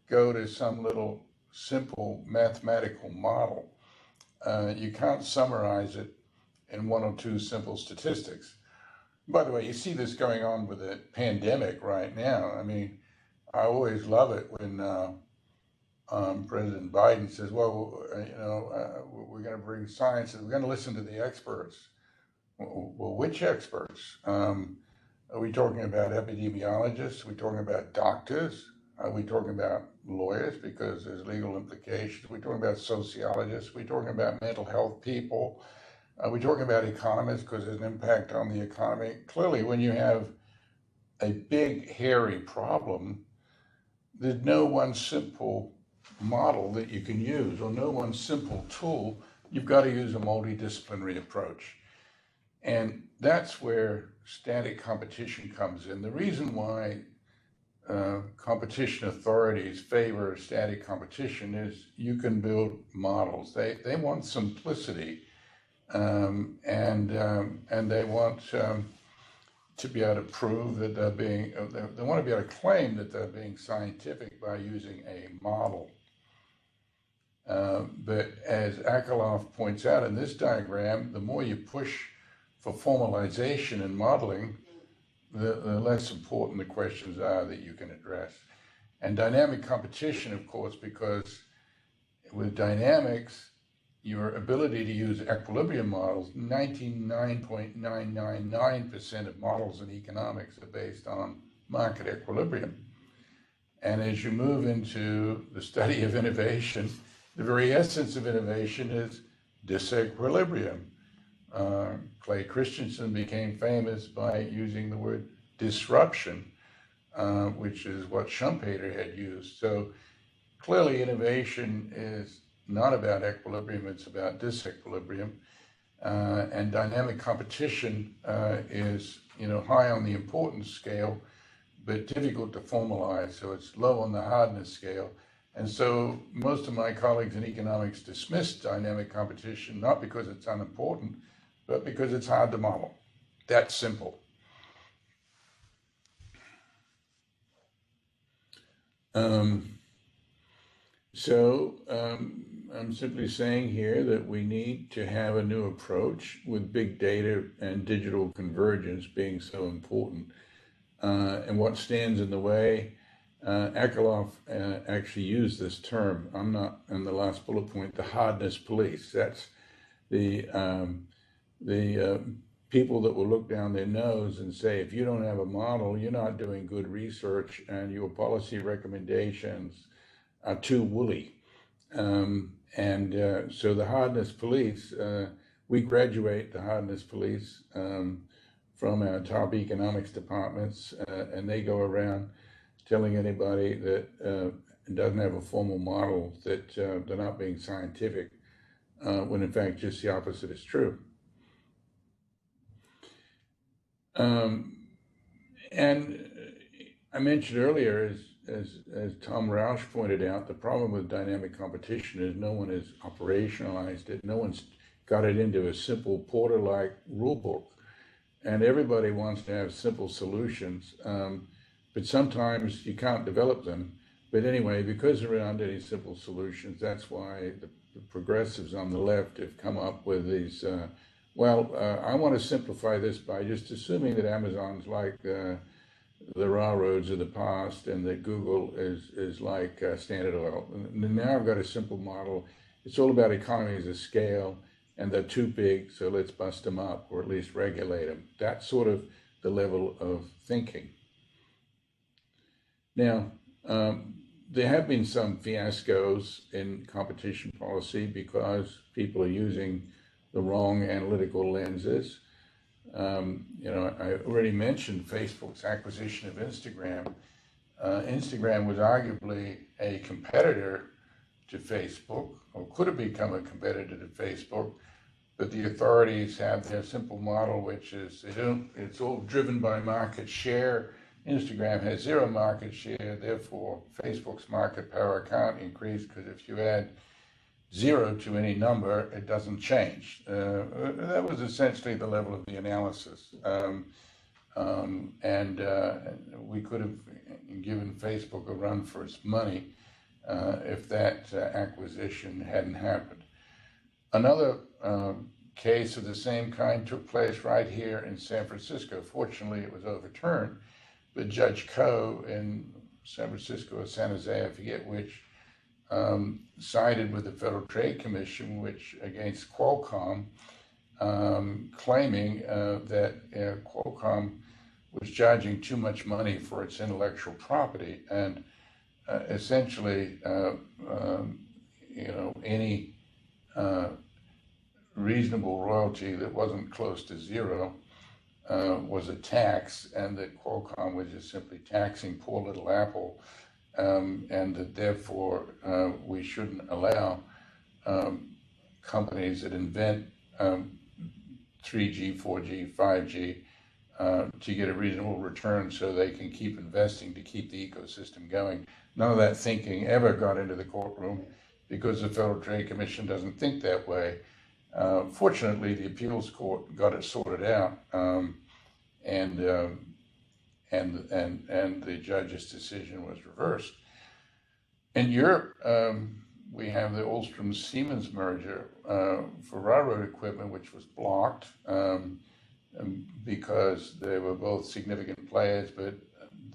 go to some little simple mathematical model. You can't summarize it in one or two simple statistics. By the way, you see this going on with the pandemic right now. I mean, I always love it when President Biden says, well, we're going to bring science and we're going to listen to the experts. Well, which experts? Are we talking about epidemiologists? Are we talking about doctors? Are we talking about lawyers because there's legal implications? Are we talking about sociologists? Are we talking about mental health people? Are we talking about economists because there's an impact on the economy? Clearly, when you have a big, hairy problem, there's no one simple model that you can use or no one simple tool. You've got to use a multidisciplinary approach. And that's where static competition comes in. The reason why competition authorities favor static competition is you can build models. They want simplicity, and they want to be able to prove that they're being, they want to be able to claim that they're being scientific by using a model. But as Akerlof points out in this diagram, the more you push for formalization and modeling, the less important the questions are that you can address. And dynamic competition, of course, because with dynamics, your ability to use equilibrium models, 99.999% of models in economics are based on market equilibrium. And as you move into the study of innovation, the very essence of innovation is disequilibrium. Clay Christensen became famous by using the word disruption, which is what Schumpeter had used. So clearly innovation is not about equilibrium, it's about disequilibrium. And dynamic competition is high on the importance scale, but difficult to formalize. So it's low on the hardness scale. And so most of my colleagues in economics dismiss dynamic competition, not because it's unimportant, but because it's hard to model. That's simple. I'm simply saying here that we need to have a new approach with big data and digital convergence being so important. And what stands in the way Akerlof actually used this term. I'm not in the last bullet point. The hardness police. That's the people that will look down their nose and say, if you don't have a model, you're not doing good research, and your policy recommendations are too woolly. So the hardness police, we graduate the hardness police from our top economics departments, and they go around telling anybody that doesn't have a formal model that they're not being scientific, when in fact just the opposite is true. And I mentioned earlier, as Tom Rausch pointed out, the problem with dynamic competition is no one has operationalized it. No one's got it into a simple Porter-like rule book. And everybody wants to have simple solutions, but sometimes you can't develop them. But anyway, because there aren't any simple solutions, that's why the progressives on the left have come up with these, I want to simplify this by just assuming that Amazon's like the railroads of the past, and that Google is like Standard Oil. And now I've got a simple model. It's all about economies of scale, and they're too big, so let's bust them up, or at least regulate them. That's sort of the level of thinking. Now, there have been some fiascos in competition policy because people are using the wrong analytical lenses. I already mentioned Facebook's acquisition of Instagram. Instagram was arguably a competitor to Facebook, or could have become a competitor to Facebook, but the authorities have their simple model, which is it's all driven by market share. Instagram has zero market share, therefore Facebook's market power can't increase, because if you add 0 to any number, it doesn't change. That was essentially the level of the analysis. We could have given Facebook a run for its money if that acquisition hadn't happened. Another case of the same kind took place right here in San Francisco. Fortunately, it was overturned, but Judge Koh in San Francisco or San Jose, I forget which, sided with the Federal Trade Commission, which against Qualcomm, claiming that Qualcomm was charging too much money for its intellectual property, and essentially, any reasonable royalty that wasn't close to 0 was a tax, and that Qualcomm was just simply taxing poor little Apple, and that therefore we shouldn't allow companies that invent 3G, 4G, 5G to get a reasonable return so they can keep investing to keep the ecosystem going. None of that thinking ever got into the courtroom because the Federal Trade Commission doesn't think that way. Fortunately, the appeals court got it sorted out, and the judge's decision was reversed. In Europe, we have the Alstom-Siemens merger for railroad equipment, which was blocked because they were both significant players, but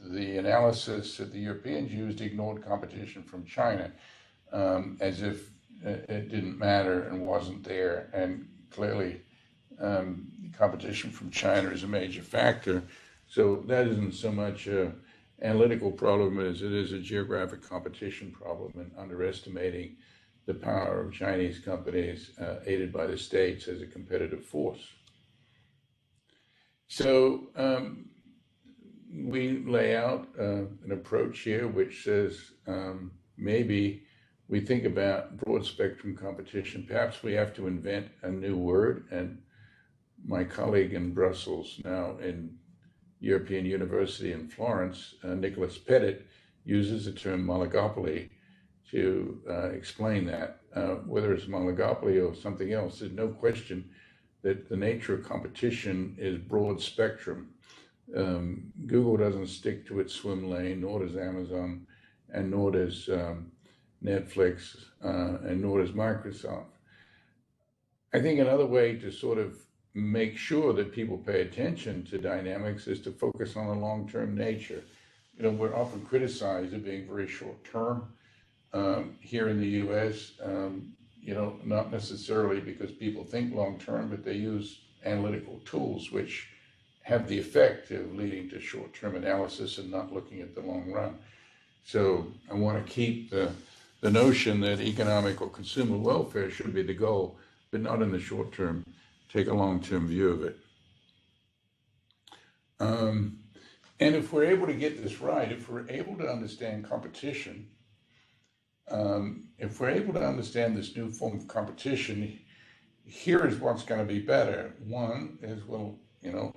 the analysis that the Europeans used ignored competition from China, as if it didn't matter and wasn't there. And clearly, competition from China is a major factor. So that isn't so much an analytical problem as it is a geographic competition problem, and underestimating the power of Chinese companies aided by the states as a competitive force. So we lay out an approach here which says maybe we think about broad spectrum competition. Perhaps we have to invent a new word. And my colleague in Brussels, now in European University in Florence, Nicholas Pettit, uses the term oligopoly to explain that. Whether it's an oligopoly or something else, there's no question that the nature of competition is broad spectrum. Google doesn't stick to its swim lane, nor does Amazon, and nor does Netflix, and nor does Microsoft. I think another way to sort of make sure that people pay attention to dynamics is to focus on the long-term nature. we're often criticized of being very short term here in the U.S. Not necessarily because people think long term, but they use analytical tools which have the effect of leading to short term analysis and not looking at the long run. So I want to keep the notion that economic or consumer welfare should be the goal, but not in the short term. Take a long term view of it. And if we're able to get this right, if we're able to understand competition, if we're able to understand this new form of competition, here is what's going to be better. One is we'll,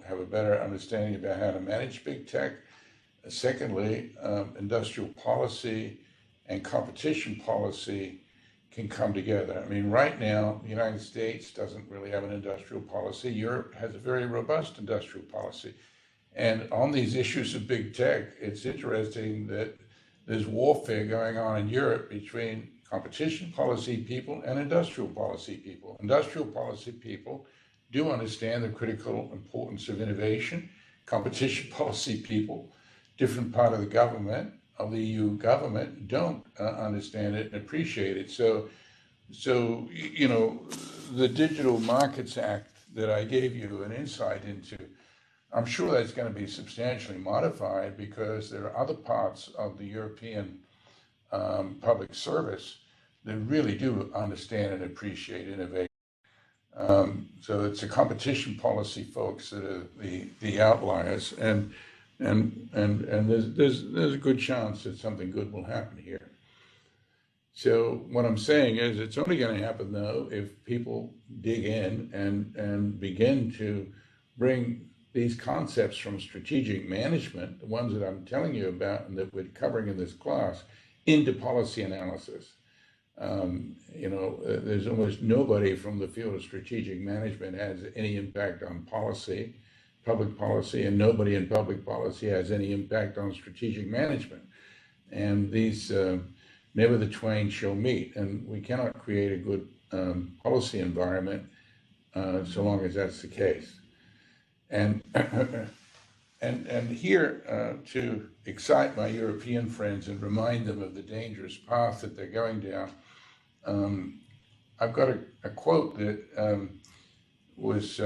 have a better understanding about how to manage big tech. Secondly, industrial policy and competition policy can come together. I mean, right now, the United States doesn't really have an industrial policy. Europe has a very robust industrial policy. And on these issues of big tech, it's interesting that there's warfare going on in Europe between competition policy people and industrial policy people. Industrial policy people do understand the critical importance of innovation. Competition policy people, different part of the government, of the EU government, don't understand it and appreciate it. So the Digital Markets Act that I gave you an insight into, I'm sure that's going to be substantially modified because there are other parts of the European public service that really do understand and appreciate innovation. So it's the competition policy folks that are the outliers, and there's a good chance that something good will happen here. So what I'm saying is it's only going to happen though if people dig in and begin to bring these concepts from strategic management, the ones that I'm telling you about and that we're covering in this class, into policy analysis. There's almost nobody from the field of strategic management has any impact on policy, public policy, and nobody in public policy has any impact on strategic management. And these, never the twain shall meet, and we cannot create a good policy environment so long as that's the case. And here, to excite my European friends and remind them of the dangerous path that they're going down, I've got a quote that was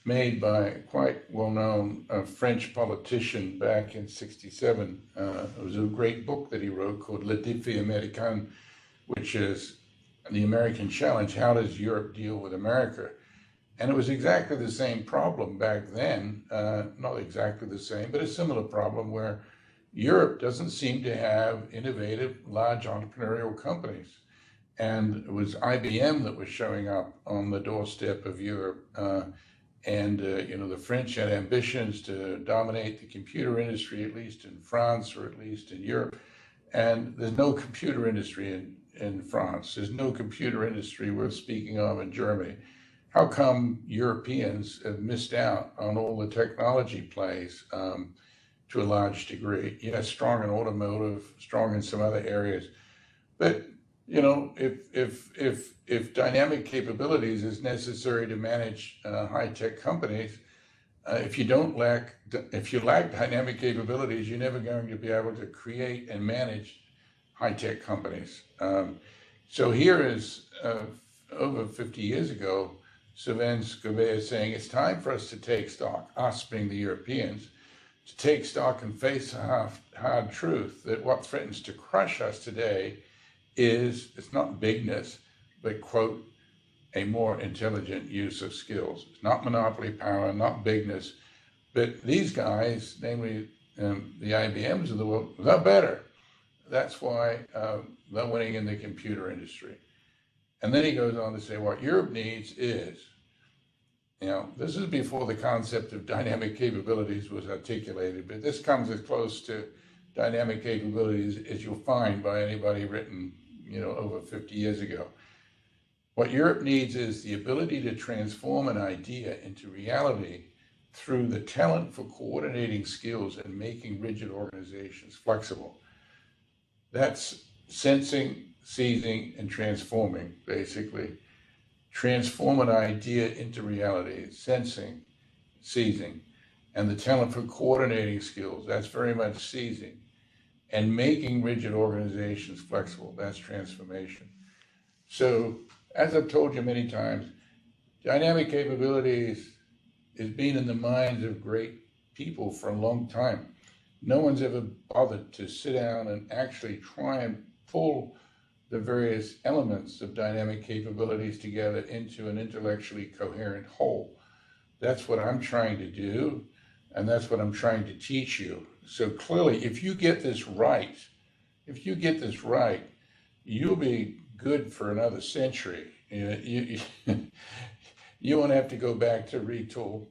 made by a quite well-known French politician back in '67. It was a great book that he wrote called Le Défi Américain, which is the American challenge. How does Europe deal with America? And it was exactly the same problem back then, not exactly the same, but a similar problem where Europe doesn't seem to have innovative, large entrepreneurial companies. And it was IBM that was showing up on the doorstep of Europe. The French had ambitions to dominate the computer industry, at least in France or at least in Europe. And there's no computer industry in France. There's no computer industry worth speaking of in Germany. How come Europeans have missed out on all the technology plays to a large degree? Yes, strong in automotive, strong in some other areas. But, if dynamic capabilities is necessary to manage high-tech companies, if you lack dynamic capabilities, you're never going to be able to create and manage high-tech companies. So here is, over 50 years ago, Sylvain Scobet is saying it's time for us to take stock, us being the Europeans, to take stock and face a hard truth that what threatens to crush us today it's not bigness, but, quote, a more intelligent use of skills. It's not monopoly power, not bigness, but these guys, namely the IBMs of the world, they're better. That's why they're winning in the computer industry. And then he goes on to say what Europe needs is, this is before the concept of dynamic capabilities was articulated, but this comes as close to dynamic capabilities as you'll find by anybody written, over 50 years ago. What Europe needs is the ability to transform an idea into reality through the talent for coordinating skills and making rigid organizations flexible. That's sensing, seizing, and transforming, basically. Transform an idea into reality, sensing, seizing, and the talent for coordinating skills, that's very much seizing. And making rigid organizations flexible, that's transformation. So, as I've told you many times, dynamic capabilities has been in the minds of great people for a long time. No one's ever bothered to sit down and actually try and pull the various elements of dynamic capabilities together into an intellectually coherent whole. That's what I'm trying to do, and that's what I'm trying to teach you. So clearly, if you get this right, you'll be good for another century. You won't have to go back to retool.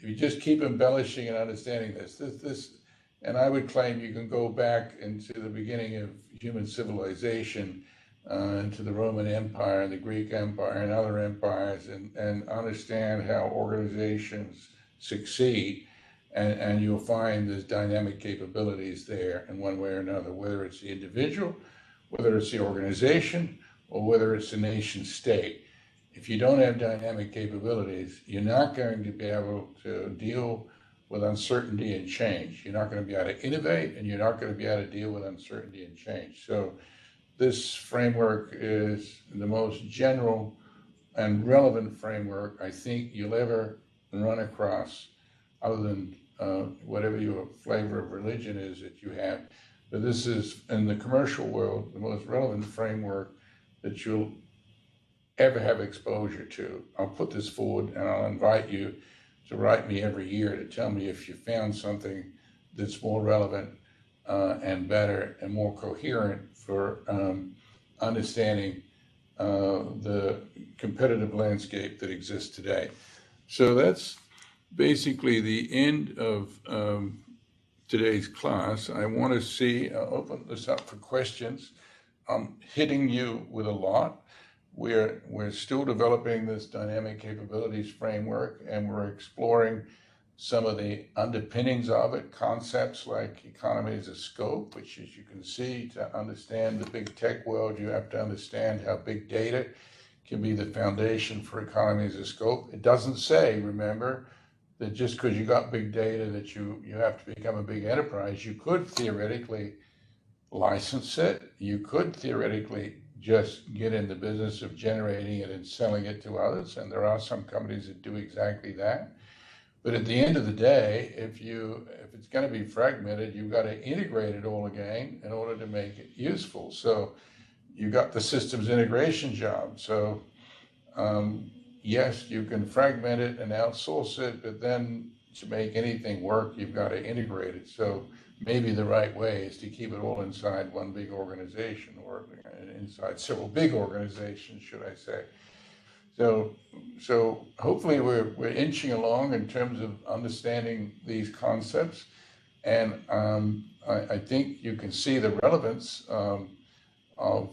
You just keep embellishing and understanding this. And I would claim you can go back into the beginning of human civilization, into the Roman Empire and the Greek Empire and other empires, and understand how organizations succeed. And you'll find there's dynamic capabilities there in one way or another, whether it's the individual, whether it's the organization, or whether it's the nation state. If you don't have dynamic capabilities, you're not going to be able to deal with uncertainty and change. You're not going to be able to innovate, and you're not going to be able to deal with uncertainty and change. So this framework is the most general and relevant framework I think you'll ever run across, other than whatever your flavor of religion is that you have. But this is, in the commercial world, the most relevant framework that you'll ever have exposure to. I'll put this forward, and I'll invite you to write me every year to tell me if you found something that's more relevant and better and more coherent for understanding the competitive landscape that exists today. So that's basically the end of today's class. I want to open this up for questions. I'm hitting you with a lot. We're still developing this dynamic capabilities framework, and we're exploring some of the underpinnings of it, concepts like economies of scope, which, as you can see, to understand the big tech world, you have to understand how big data can be the foundation for economies of scope. It doesn't say, remember, that just because you got big data that you have to become a big enterprise. You could theoretically license it. You could theoretically just get in the business of generating it and selling it to others. And there are some companies that do exactly that. But at the end of the day, if it's going to be fragmented, you've got to integrate it all again in order to make it useful. So you got the systems integration job. So yes, you can fragment it and outsource it, but then to make anything work, you've got to integrate it. So maybe the right way is to keep it all inside one big organization, or inside several big organizations, should I say. So hopefully we're inching along in terms of understanding these concepts. And I think you can see the relevance of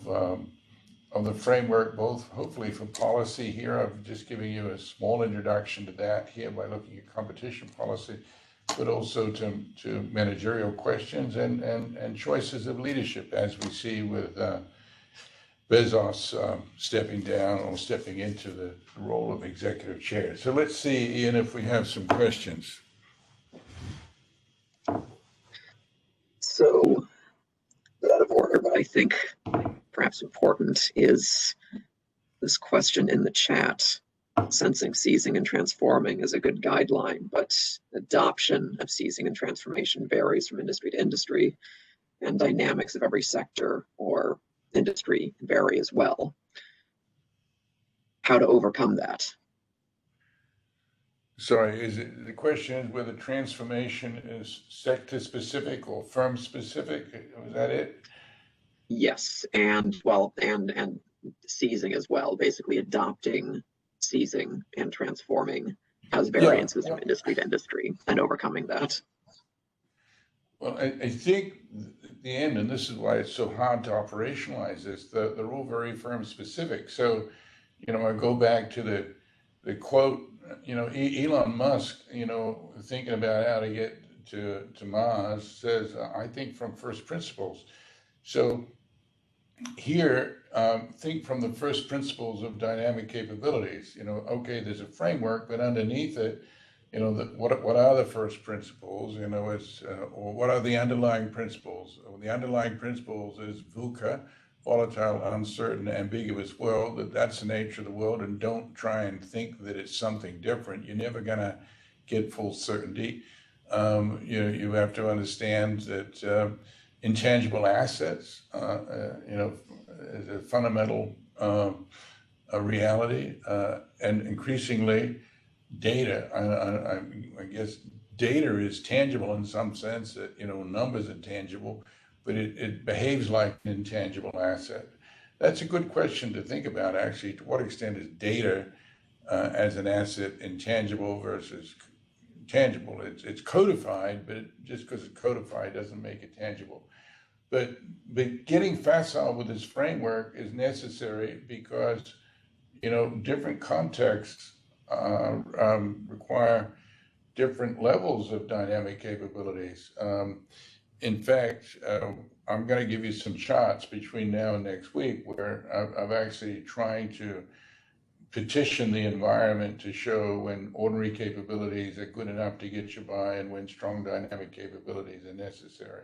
the framework, both hopefully for policy here. I'm just giving you a small introduction to that here by looking at competition policy, but also to managerial questions and choices of leadership, as we see with Bezos stepping down or stepping into the role of executive chair. So let's see, Ian, if we have some questions. So, out of order, but I think perhaps important is this question in the chat. Sensing, seizing, and transforming is a good guideline, but adoption of seizing and transformation varies from industry to industry, and dynamics of every sector or industry vary as well. How to overcome that? Sorry, the question is whether transformation is sector specific or firm specific? Was that it? Yes, and seizing as well, basically adopting, seizing, and transforming has variances from industry to industry, and overcoming that. Well, I think at the end, and this is why it's so hard to operationalize this, they're all very firm specific. So, I go back to the quote, Elon Musk, thinking about how to get to Mars, says, I think from first principles. So here, think from the first principles of dynamic capabilities. Okay, there's a framework, but underneath it, what are the first principles? Or what are the underlying principles? Well, the underlying principles is VUCA, volatile, uncertain, ambiguous world. That's the nature of the world, and don't try and think that it's something different. You're never going to get full certainty. You have to understand that intangible assets, is a fundamental a reality, and increasingly data. I guess data is tangible in some sense that, numbers are tangible, but it behaves like an intangible asset. That's a good question to think about, actually. To what extent is data as an asset intangible versus tangible? It's codified, but just because it's codified doesn't make it tangible. But getting facile with this framework is necessary because, different contexts require different levels of dynamic capabilities. In fact, I'm going to give you some charts between now and next week where I'm actually trying to petition the environment to show when ordinary capabilities are good enough to get you by and when strong dynamic capabilities are necessary.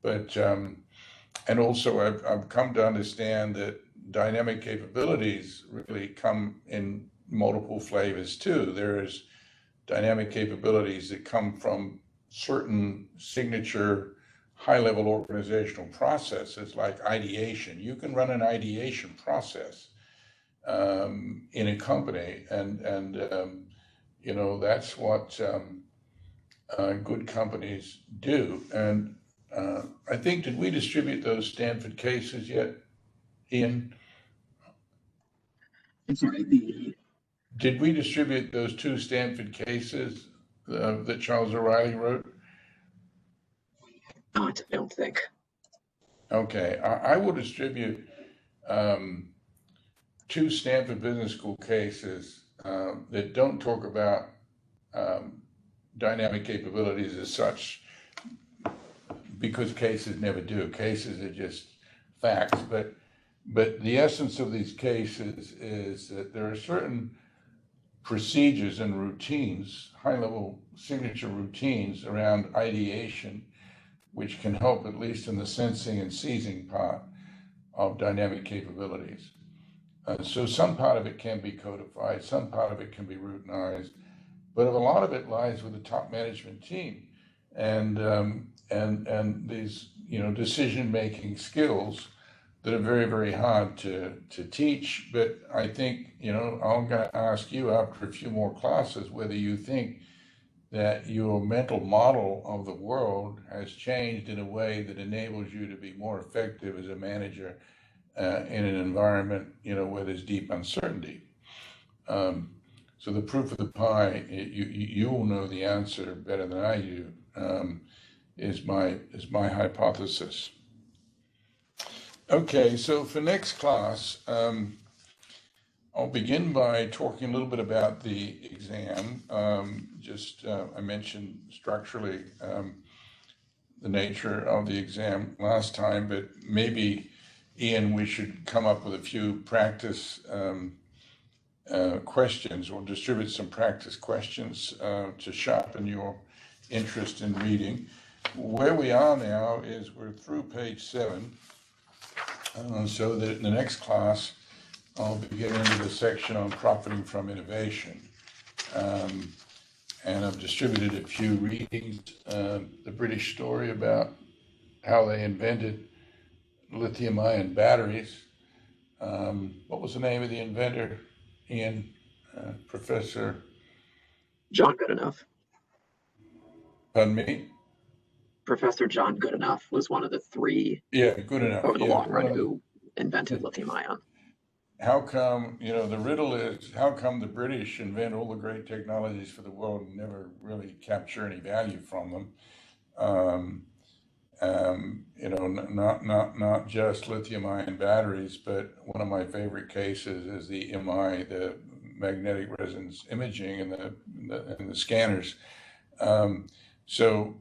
But, and also I've come to understand that dynamic capabilities really come in multiple flavors too. There's dynamic capabilities that come from certain signature high-level organizational processes like ideation. You can run an ideation process in a company, and that's what good companies do. And I think, did we distribute those Stanford cases yet, Ian? I'm sorry, Did we distribute those 2 Stanford cases that Charles O'Reilly wrote? not, I don't think. Okay, I will distribute 2 Stanford Business School cases that don't talk about dynamic capabilities as such, because cases never do. Cases are just facts, but the essence of these cases is that there are certain procedures and routines, high-level signature routines around ideation, which can help at least in the sensing and seizing part of dynamic capabilities. So some part of it can be codified, some part of it can be routinized, but a lot of it lies with the top management team and these decision-making skills that are very, very hard to teach. But I think, I'm going to ask you after a few more classes whether you think that your mental model of the world has changed in a way that enables you to be more effective as a manager in an environment, where there's deep uncertainty. So the proof of the pie, you will know the answer better than I do, is my hypothesis. Okay, so for next class, I'll begin by talking a little bit about the exam. I mentioned structurally the nature of the exam last time, but maybe, Ian, we should come up with a few practice questions, or distribute some practice questions to sharpen your interest in reading. Where we are now is we're through page 7, so that in the next class, I'll be getting into the section on profiting from innovation. And I've distributed a few readings, the British story about how they invented lithium-ion batteries. What was the name of the inventor, Ian? Professor? John Goodenough. Pardon me? Professor John Goodenough was one of the 3 Goodenough over the long run who invented lithium-ion. How come, the riddle is, how come the British invent all the great technologies for the world and never really capture any value from them? Not just lithium-ion batteries, but one of my favorite cases is the MI, the magnetic resonance imaging, and the scanners. So,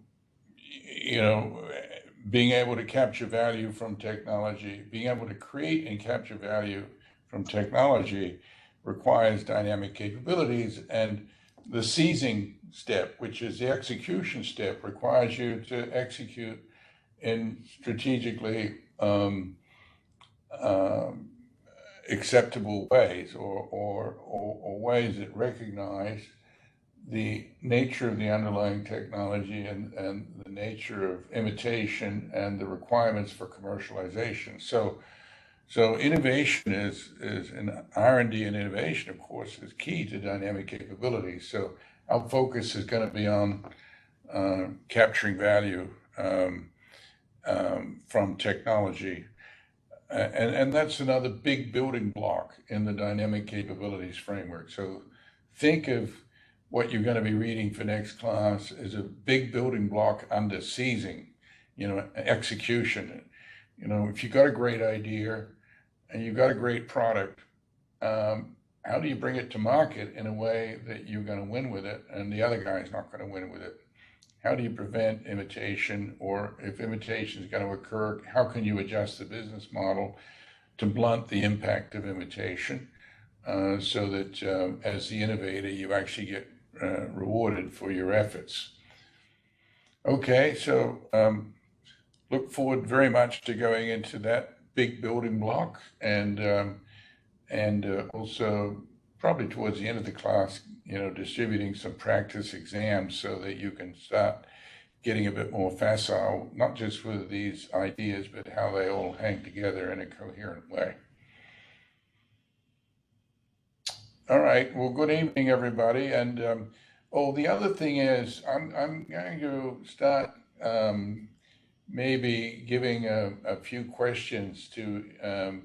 being able to capture value from technology, being able to create and capture value from technology requires dynamic capabilities, and The seizing step, which is the execution step, requires you to execute in strategically acceptable ways, or ways that recognize the nature of the underlying technology and the nature of imitation and the requirements for commercialization. So innovation is an R&D and innovation, of course, is key to dynamic capabilities. So our focus is going to be on capturing value from technology. And that's another big building block in the dynamic capabilities framework. So think of what you're going to be reading for next class as a big building block under seizing, execution. If you've got a great idea and you've got a great product, how do you bring it to market in a way that you're going to win with it and the other guy's not going to win with it? How do you prevent imitation, or if imitation is going to occur, how can you adjust the business model to blunt the impact of imitation so that as the innovator, you actually get rewarded for your efforts? Okay, so look forward very much to going into that big building block, and also probably towards the end of the class, distributing some practice exams so that you can start getting a bit more facile, not just with these ideas, but how they all hang together in a coherent way. All right, well, good evening, everybody. And the other thing is, I'm going to start maybe giving a few questions to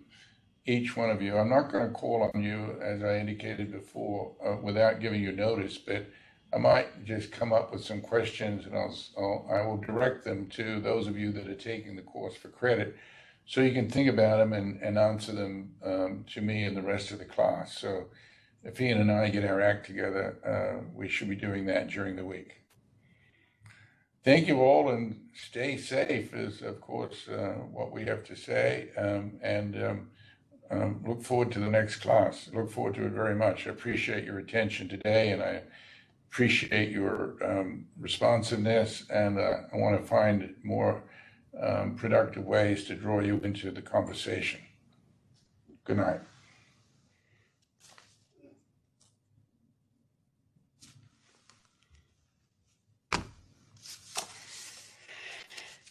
each one of you. I'm not going to call on you, as I indicated before, without giving you notice, but I might just come up with some questions, and I will direct them to those of you that are taking the course for credit, so you can think about them and answer them to me and the rest of the class. So if Ian and I get our act together, we should be doing that during the week. Thank you all, and stay safe is, of course, what we have to say, and look forward to the next class. Look forward to it very much. I appreciate your attention today, and I appreciate your responsiveness, and I want to find more productive ways to draw you into the conversation. Good night.